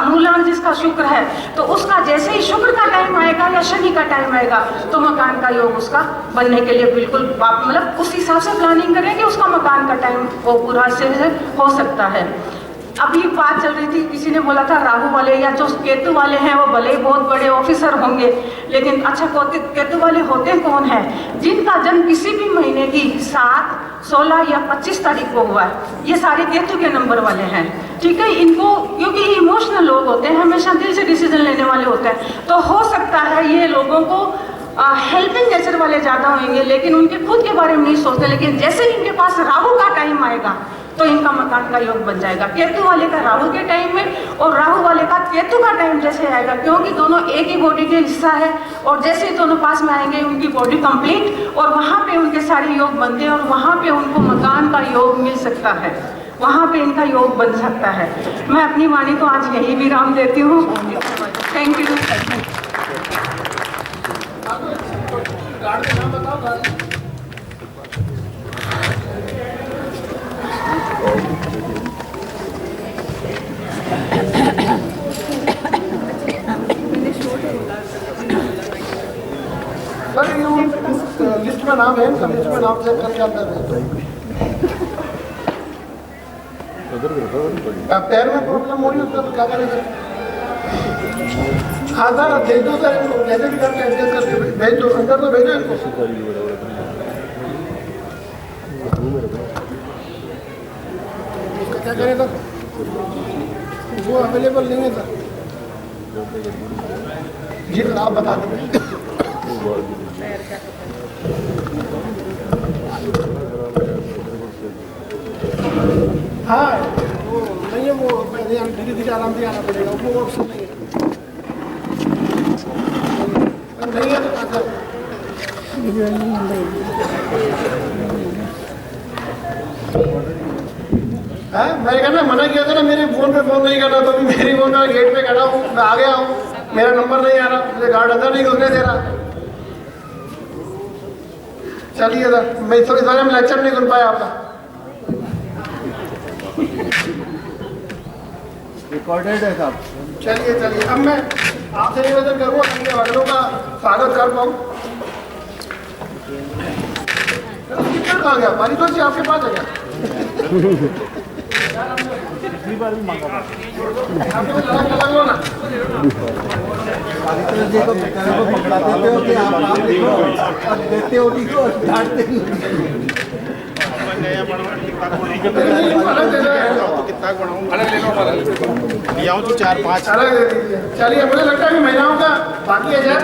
मूलांक जिसका शुक्र है, तो उसका जैसे ही शुक्र का टाइम आएगा या शनि का टाइम आएगा तो मकान का योग उसका बनने के लिए बिल्कुल आप मतलब उस हिसाब से प्लानिंग करें कि उसका मकान का टाइम वो पूरा से हो सकता है। अभी बात चल रही थी, किसी ने बोला था राहु वाले या जो केतु वाले हैं वो भले ही बहुत बड़े ऑफिसर होंगे, लेकिन अच्छा केतु वाले होते कौन है? जिनका जन्म किसी भी महीने की 7, 16 या 25 तारीख को हुआ है, ये सारे केतु के नंबर वाले हैं। ठीक है, इनको क्योंकि इमोशनल लोग होते हैं, हमेशा दिल से डिसीजन लेने वाले होते हैं, तो हो सकता है ये लोगों को हेल्पिंग नेचर वाले ज़्यादा होंगे लेकिन उनके खुद के बारे में नहीं सोचते। लेकिन जैसे ही इनके पास राहु का टाइम आएगा तो इनका मकान का योग बन जाएगा। केतु वाले का राहु के टाइम में और राहु वाले का केतु का टाइम जैसे आएगा, क्योंकि दोनों एक ही बॉडी के हिस्सा है, और जैसे ही दोनों पास में आएंगे उनकी बॉडी कंप्लीट और वहाँ पे उनके सारे योग बनते हैं और वहाँ पे उनको मकान का योग मिल सकता है, वहाँ पे इनका योग बन सकता है। मैं अपनी वाणी को आज यही विराम देती हूँ। Thank you. सर लिस्ट में नाम है, लिस्ट में नाम चेक करके आप पैर में प्रॉब्लम हो रही है उसका तो क्या करेंगे? हाँ सर भेज दो सर, कैसे भी करके एडजस्ट करके भेज दो, अंदर तो भेजो इनको। क्या करें सर, वो अवेलेबल नहीं है सर जी, तो आप बता दें। हाँ वो नहीं है, वो धीरे धीरे आराम से आना पड़ेगा, वो ऑप्शन नहीं है। नहीं है तो मैंने कहना मना किया था ना, मेरे फोन पे फोन नहीं करना, तो अभी मेरी फोन पे गेट पे खड़ा हूँ, मैं आ गया हूँ, मेरा नंबर नहीं आ रहा, मुझे गार्ड अंदर नहीं घुसने दे रहा। चलिए सर, मैं इस बारे में लेक्चर नहीं सुन पाया आपका। रिकॉर्डेड है साहब। चलिए चलिए, अब मैं आपसे निवेदन करूँगा अपने वक्तों का स्वागत कर पाऊँ। कहाँ गया पारितोष जी, आपके पास है क्या? पिछली बार भी मांगा था। आपके पास लगा लो ना। जी को पकड़ा देते हो कि आप देखो और देते हो कि डांटते हो। तो 4-5 अलग दे दीजिए। चलिए, मुझे लगता है कि महिलाओं का बाकी है सर।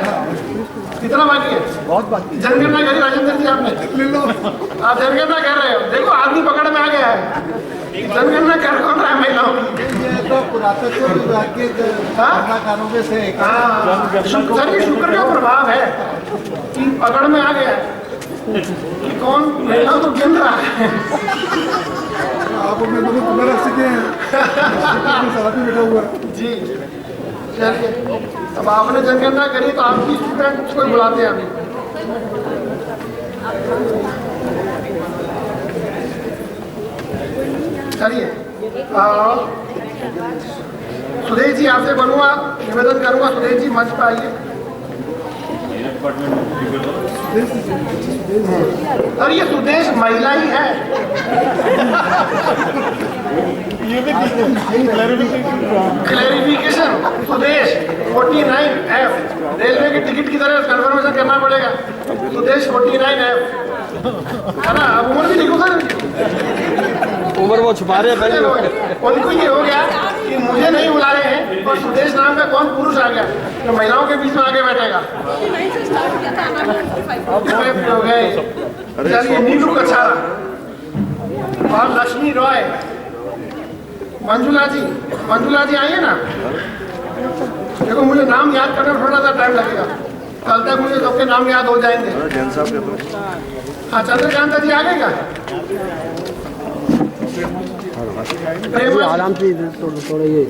कितना बाकी है? बहुत बाकी जनगणना करी राजेंद्र जी आपने? आप जनगणना कर रहे हो, देखो आदमी पकड़ में आ गया है। जनगणना कर कौन रहा है महिलाओं की? ये तो पुरातत्व विभाग के घटनाकारों में से एक है। सर, ये शुक्र का प्रभाव है कि पकड़ में आ गया है कि कौन महिलाओं को गिन रहा है। आप अपने दोनों खुला रख सके हैं। साथ में बैठा हुआ है। जी चलिए, अब आपने जनगणना करी तो आपकी स्टूडेंट को बुलाते हैं अभी। चलिए, सुदेश जी आपसे बनूंगा, निवेदन करूंगा, सुदेश जी मंच पर आइए। सर, ये सुदेश महिला ही है। ये भी क्लैरिफिकेशन, सुदेश 49F, रेलवे की टिकट की तरह कन्फर्मेशन करना पड़ेगा। सुदेश 49F है ना। अब उम्र भी लिखो सर, उम्र वो छुपा रहे हैं पहले। उनको ये हो गया कि मुझे नहीं बुला रहे हैं और सुदेश नाम का कौन पुरुष आ गया तो महिलाओं के बीच में आगे बैठेगा। हो गए। चलिए, नीलू कछारा और लक्ष्मी रॉय। मंजुला जी आइए ना। देखो, मुझे नाम याद करने में थोड़ा सा टाइम लगेगा, कल तक मुझे सबके नाम याद हो जाएंगे। हाँ, चंद्रकांता जी आ गए क्या? आराम से थोड़ा ये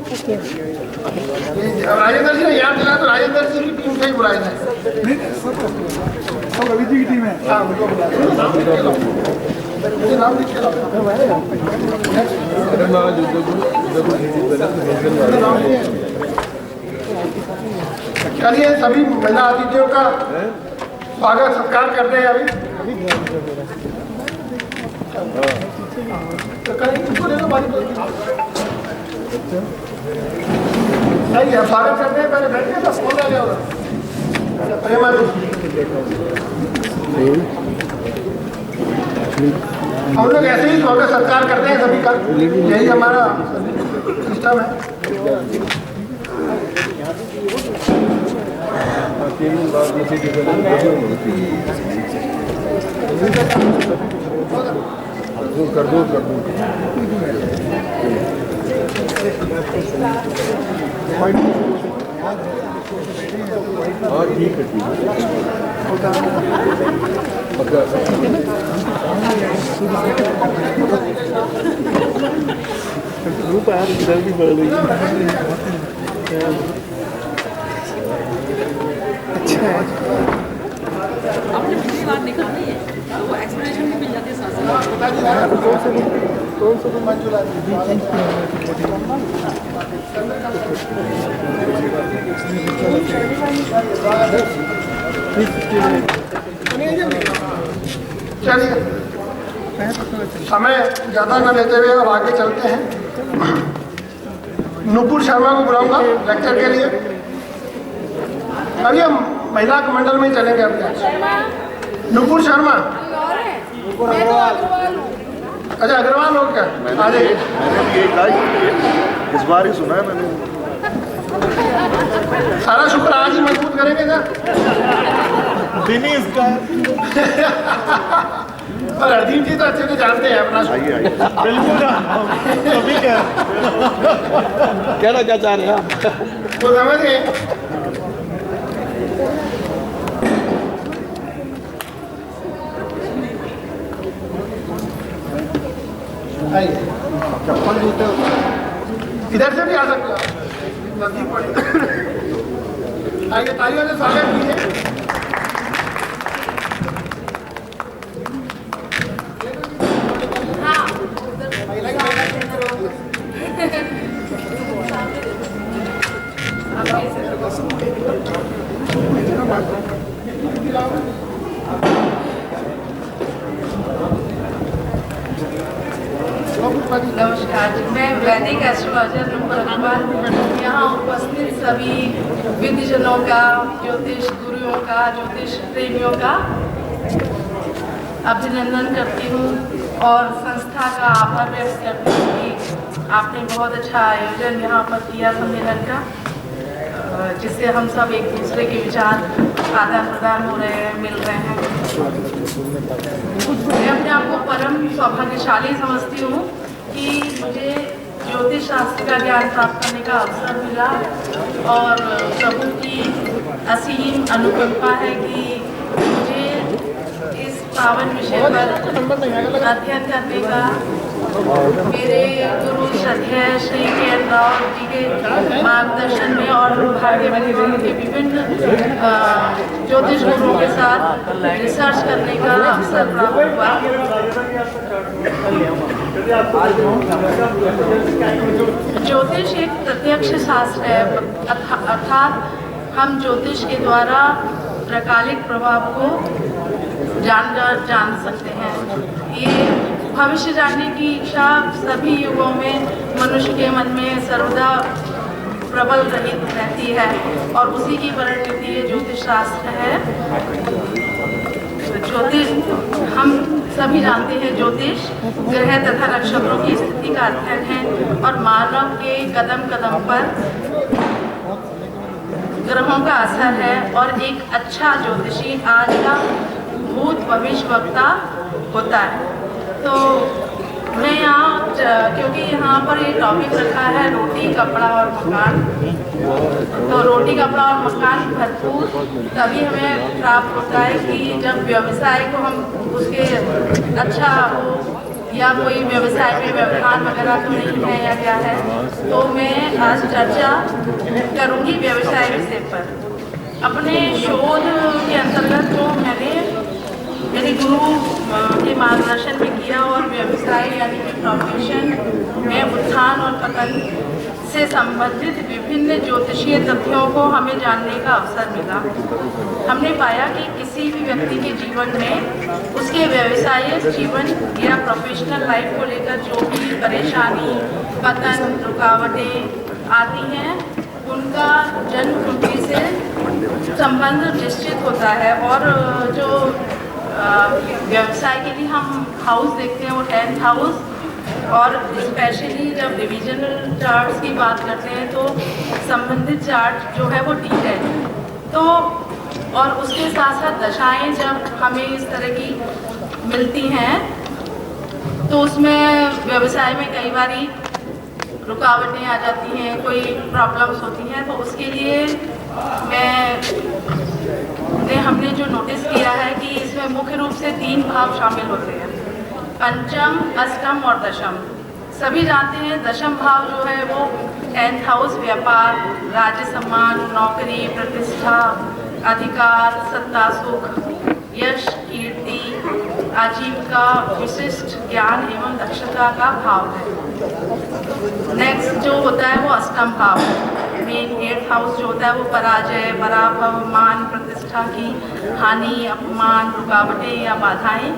राजेंद्र जी ने याद दिला तो राजेंद्र जी की टीम से ही बुलाए जाए। रवि जी की टीम है। हाँ, उनको बुलाए। मुझे नाम लिख के लाओ। चलिए, सभी महिला अतिथियों का स्वागत सत्कार करते हैं अभी। सही है, स्वागत करते हैं। पहले बैठिए, तो फोन आ गया होगा। प्रेमा जी, हम लोग ऐसे ही स्वागत सत्कार करते हैं सभी का, यही हमारा सिस्टम है। कर दो ठीक है। धूप यार इधर भी बढ़ रही है। अच्छा है। आपने पिछली बार देखा नहीं है, वो एक्सप्लेनेशन भी मिल जाती है साथ साथ। कौन सा मंजुला जी? चलिए, समय ज़्यादा न लेते हुए अब आगे चलते हैं। नुपुर शर्मा को बुलाऊंगा लेक्चर के लिए। अभी हम महिला मंडल में ही चलेंगे अभी। नुपुर शर्मा। अच्छा, अग्रवाल हो क्या? आ जाइए। इस बार ही सुना है मैंने। सारा शुक्र आज ही मजबूत करेंगे ना। दिन ही इसका। और हरदीप जी तो अच्छे से जानते हैं अपना। बिल्कुल अभी क्या कहना क्या चाह रहे हैं आप? तो समझ गए। चप्पल जूते इधर से भी आ सकते हो, नजदीक पड़े। आइए, तालियों से स्वागत कीजिए। नमस्कार जी, मैं वैदिक एस्ट्रोलॉजर नंबर अकबर यहाँ उपस्थित सभी विद्यजनों का, ज्योतिष गुरुओं का, ज्योतिष प्रेमियों का अभिनंदन करती हूँ और संस्था का आभार व्यक्त करती हूँ कि आपने बहुत अच्छा आयोजन यहाँ पर किया सम्मेलन का, जिससे हम सब एक दूसरे के विचार आदान प्रदान हो रहे हैं, मिल रहे हैं। मैं अपने आप को परम सौभाग्यशाली समझती हूँ कि मुझे ज्योतिष शास्त्र का ज्ञान प्राप्त करने का अवसर मिला और प्रभु की असीम अनुकंपा है कि मुझे इस पावन विषय पर अध्ययन करने का मेरे गुरु श्रद्धेय श्री के राव जी के मार्गदर्शन में और भारतीय विद्वानों के विभिन्न ज्योतिष गुरुओं के साथ रिसर्च करने का अवसर प्राप्त हुआ। ज्योतिष एक प्रत्यक्ष शास्त्र है, अर्थात हम ज्योतिष के द्वारा प्रकालिक प्रभाव को जान सकते हैं। ये भविष्य जानने की इच्छा सभी युगों में मनुष्य के मन में सर्वदा प्रबल रहती है और उसी की परिणति ये ज्योतिष शास्त्र है। ज्योतिष हम सभी जानते हैं, ज्योतिष ग्रह तथा नक्षत्रों की स्थिति का अध्ययन है और मानव के कदम कदम पर ग्रहों का असर है और एक अच्छा ज्योतिषी आज का भूत भविष्य वक्ता होता है। तो मैं यहाँ क्योंकि यहाँ पर ये टॉपिक रखा है रोटी कपड़ा और मकान, तो रोटी कपड़ा और मकान भरपूर तभी हमें प्राप्त होता है कि जब व्यवसाय को हम उसके अच्छा हो या कोई व्यवसाय में व्यवधान वगैरह तो नहीं है या क्या है। तो मैं आज चर्चा करूँगी व्यवसाय विषय पर। अपने शोध के अंतर्गत जो मैंने मेरे गुरु के मार्गदर्शन में किया और व्यवसाय यानी कि प्रोफेशन में उत्थान और पतन से संबंधित विभिन्न ज्योतिषीय तथ्यों को हमें जानने का अवसर मिला। हमने पाया कि किसी भी व्यक्ति के जीवन में उसके व्यवसायिक जीवन या प्रोफेशनल लाइफ को लेकर जो भी परेशानी, पतन, रुकावटें आती हैं, उनका जन्म कुंडली से संबंध निश्चित होता है। और जो व्यवसाय के लिए हम हाउस देखते हैं वो 10th हाउस और स्पेशली जब डिविजनल चार्ट्स की बात करते हैं तो संबंधित चार्ट जो है वो D10। तो और उसके साथ साथ दशाएं जब हमें इस तरह की मिलती हैं तो उसमें व्यवसाय में कई बारी रुकावटें आ जाती हैं, कोई प्रॉब्लम्स होती हैं। तो उसके लिए हमने जो नोटिस किया है कि इसमें मुख्य रूप से 3 भाव शामिल होते हैं, पंचम, अष्टम और दशम। सभी जानते हैं दशम भाव जो है वो 10th हाउस व्यापार, राज्य सम्मान, नौकरी, प्रतिष्ठा, अधिकार, सत्ता, सुख, यश, कीर्ति, आजीविका, विशिष्ट ज्ञान एवं दक्षता का भाव है। नेक्स्ट जो होता है वो अष्टम भाव, मेन 8th हाउस जो होता है वो पराजय, पराभव, मान, प्रतिष्ठा की हानि, अपमान, रुकावटें या बाधाएं,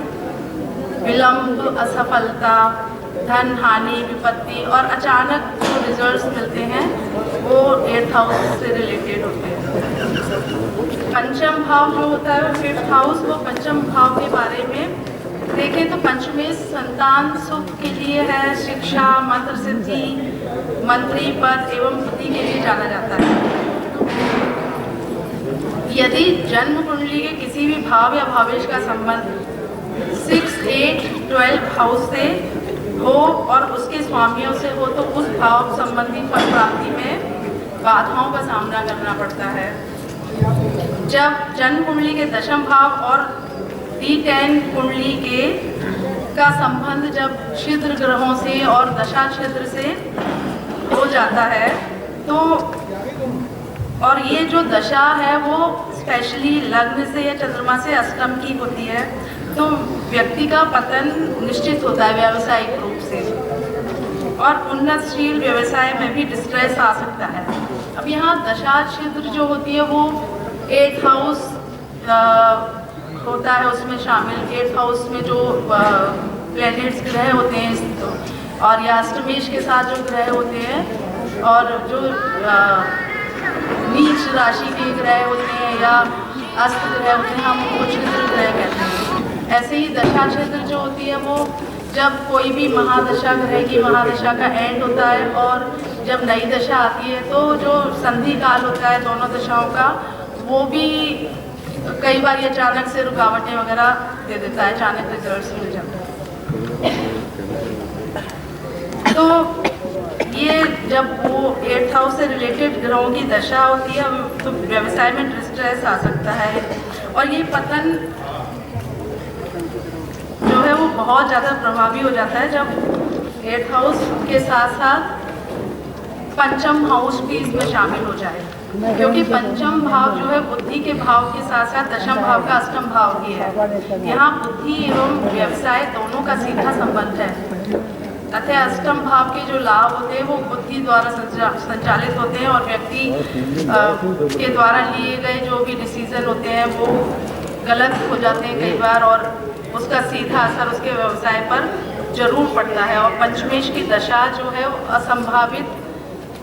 विलंब, असफलता, धन हानि, विपत्ति और अचानक जो रिजल्ट्स मिलते हैं वो 8th हाउस से रिलेटेड होते हैं। पंचम भाव जो होता है 5th हाउस, वो पंचम भाव के बारे में देखें तो पंचमेश संतान सुख के लिए है, शिक्षा, मंत्र सिद्धि, मंत्री पद एवं बुद्धि के लिए जाना जाता है। यदि जन्म कुंडली के किसी भी भाव या भावेश का संबंध 6, 8, 12 हाउस से हो और उसके स्वामियों से हो तो उस भाव संबंधी फल प्राप्ति में बाधाओं का सामना करना पड़ता है। जब जन्म कुंडली के दशम भाव और D10 कुंडली के का संबंध जब छिद्र ग्रहों से और दशा छिद्र से हो जाता है तो और ये जो दशा है वो स्पेशली लग्न से या चंद्रमा से अष्टम की होती है तो व्यक्ति का पतन निश्चित होता है व्यावसायिक रूप से और उन्नतशील व्यवसाय में भी डिस्ट्रेस आ सकता है। अब यहाँ दशा छिद्र जो होती है वो 8th हाउस होता है, उसमें शामिल 8th हाउस में जो प्लैनेट्स ग्रह होते हैं और या अष्टमेश के साथ जो ग्रह होते हैं और जो नीच राशि के ग्रह होते हैं या अस्त ग्रह होते हैं, हम उनको छिद्र ग्रह कहते हैं। ऐसे ही दशा क्षेत्र जो होती है वो जब कोई भी महादशा ग्रह की महादशा का एंड होता है और जब नई दशा आती है तो जो संधि काल होता है दोनों दशाओं का, वो भी कई बार ये अचानक से रुकावटें वगैरह दे देता है, अचानक रिजल्ट्स मिल जाते हैं। तो ये जब वो 8th हाउस से रिलेटेड ग्रहों की दशा होती है तो व्यवसाय में डिस्ट्रेस आ सकता है। और ये पतन जो है वो बहुत ज़्यादा प्रभावी हो जाता है जब 8th हाउस के साथ साथ पंचम हाउस भी इसमें शामिल हो जाए, क्योंकि पंचम भाव जो है बुद्धि के भाव के साथ साथ दशम भाव का अष्टम भाव भी है। यहाँ बुद्धि एवं व्यवसाय दोनों का सीधा संबंध है। अतः अष्टम भाव के जो लाभ होते हैं वो बुद्धि द्वारा संचालित होते हैं और व्यक्ति के द्वारा लिए गए जो भी डिसीजन होते हैं वो गलत हो जाते हैं कई बार, और उसका सीधा असर उसके व्यवसाय पर जरूर पड़ता है। और पंचमेश की दशा जो है वो असंभावित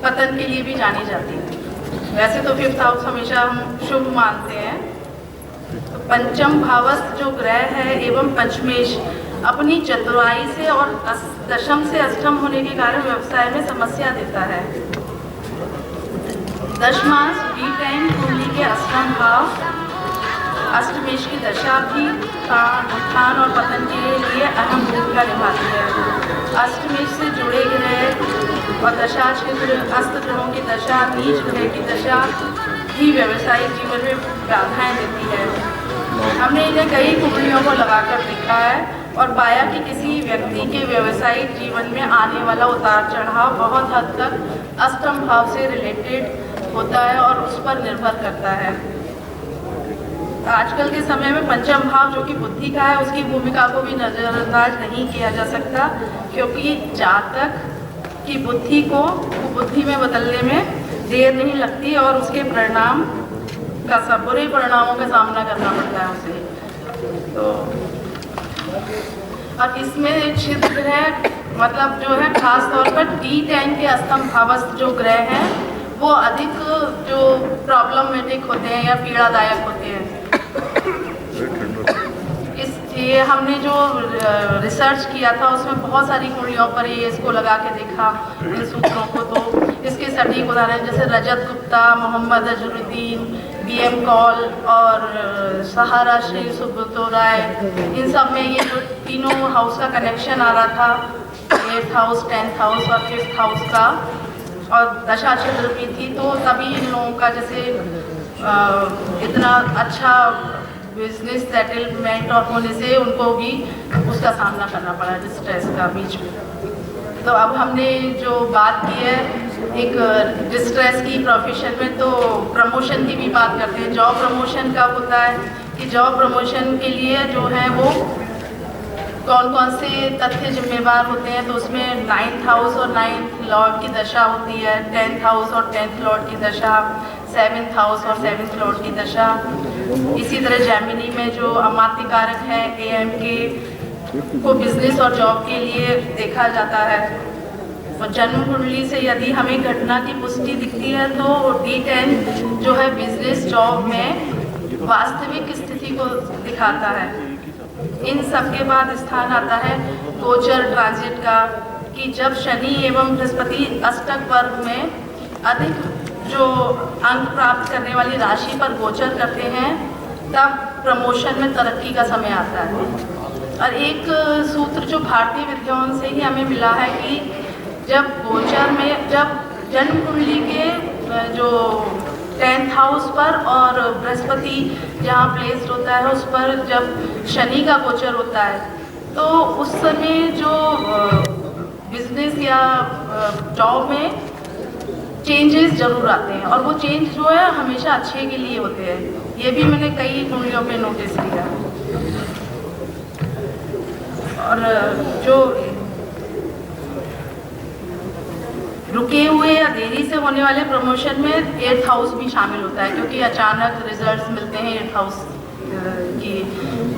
पतन के लिए भी जानी जाती है। वैसे तो 5th हाउस हमेशा हम शुभ मानते हैं। तो पंचम भावस्थ जो ग्रह है एवं पंचमेश अपनी चतुराई से और दशम से अष्टम होने के कारण व्यवसाय में समस्या देता है। दशमांश D10 कुंडली के अष्टम भाव अष्टमेश की दशा भी उत्थान और पतन के लिए अहम भूमिका निभाती है। अष्टमेश से जुड़े ग्रह और दशा क्षेत्र अस्त ग्रहों की दशा, नीच ग्रह की दशा ही व्यवसायिक जीवन में बाधाएं देती है। हमने इन्हें कई कुंडलियों को लगाकर देखा है और पाया कि किसी व्यक्ति के व्यवसायिक जीवन में आने वाला उतार चढ़ाव बहुत हद तक अष्टम भाव से रिलेटेड होता है और उस पर निर्भर करता है। आजकल के समय में पंचम भाव जो कि बुद्धि का है उसकी भूमिका को भी नज़रअंदाज नहीं किया जा सकता, क्योंकि जातक की बुद्धि को बुद्धि में बदलने में देर नहीं लगती और उसके परिणाम का सब बुरे परिणामों का सामना करना पड़ता है उसे। तो और इसमें छिद्र ग्रह मतलब जो है खास तौर पर D10 के अष्टम भावस्थ जो ग्रह हैं वो अधिक जो प्रॉब्लमेटिक होते हैं या पीड़ादायक होते हैं। ये हमने जो रिसर्च किया था उसमें बहुत सारी कुंडलियों पर ये इसको लगा के देखा इन सूत्रों को। तो इसके सटीक उदाहरण जैसे रजत गुप्ता, मोहम्मद अजरुद्दीन, BM कौल और सहारा श्री सुब्रतो राय, इन सब में ये जो तीनों हाउस का कनेक्शन आ रहा था 8th हाउस, 10th हाउस और 5th हाउस का, और दशा क्षेत्र भी थी। तो तभी इन लोगों का जैसे इतना अच्छा बिजनेस सेटलमेंट और होने से उनको भी उसका सामना करना पड़ा डिस्ट्रेस का बीच में। तो अब हमने जो बात की है एक डिस्ट्रेस की प्रोफेशन में, तो प्रमोशन की भी बात करते हैं। जॉब प्रमोशन कब होता है कि जॉब प्रमोशन के लिए जो है वो कौन कौन से तथ्य जिम्मेवार होते हैं, तो उसमें 9th हाउस और 9th लॉर्ड की दशा होती है, 10th हाउस और 10th लॉर्ड की दशा, 7th हाउस और 7th लॉर्ड की दशा। इसी तरह जेमिनी में जो अमात्य कारक है AM के को बिजनेस और जॉब के लिए देखा जाता है। और जन्म कुंडली से यदि हमें घटना की पुष्टि दिखती है तो D10 जो है बिजनेस जॉब में वास्तविक स्थिति को दिखाता है। इन सब के बाद स्थान आता है गोचर ट्रांजिट का, कि जब शनि एवं बृहस्पति अष्टक वर्ग में अधिक जो अंक प्राप्त करने वाली राशि पर गोचर करते हैं तब प्रमोशन में तरक्की का समय आता है। और एक सूत्र जो भारतीय विद्वान से ही हमें मिला है कि जब गोचर में जब जन्म कुंडली के जो 10th हाउस पर और बृहस्पति जहाँ प्लेस्ड होता है उस पर जब शनि का गोचर होता है तो उस समय जो बिजनेस या जॉब में चेंजेस जरूर आते हैं और वो चेंज जो है हमेशा अच्छे के लिए होते हैं। ये भी मैंने कई कुंडलियों में नोटिस किया। और जो रुके हुए या देरी से होने वाले प्रमोशन में 8th हाउस भी शामिल होता है, क्योंकि अचानक रिजल्ट्स मिलते हैं 8th हाउस की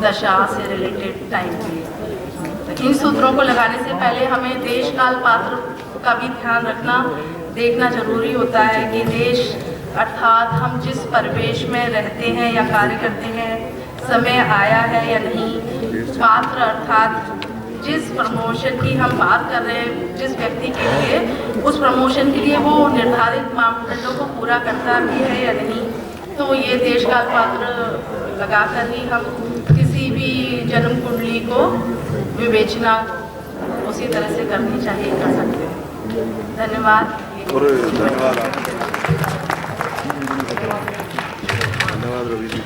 दशा से रिलेटेड टाइम पे। इन सूत्रों को लगाने से पहले हमें देश काल पात्र का भी ध्यान रखना, देखना जरूरी होता है कि देश अर्थात हम जिस परिवेश में रहते हैं या कार्य करते हैं, समय आया है या नहीं। पात्र अर्थात जिस प्रमोशन की हम बात कर रहे हैं जिस व्यक्ति के लिए, उस प्रमोशन के लिए वो निर्धारित मापदंडों को पूरा करता भी है या नहीं। तो ये देश काल पात्र लगाकर ही हम किसी भी जन्म कुंडली को विवेचना उसी तरह से करनी चाहिए, कर सकते हैं। धन्यवाद। धन्यवाद रवि जी।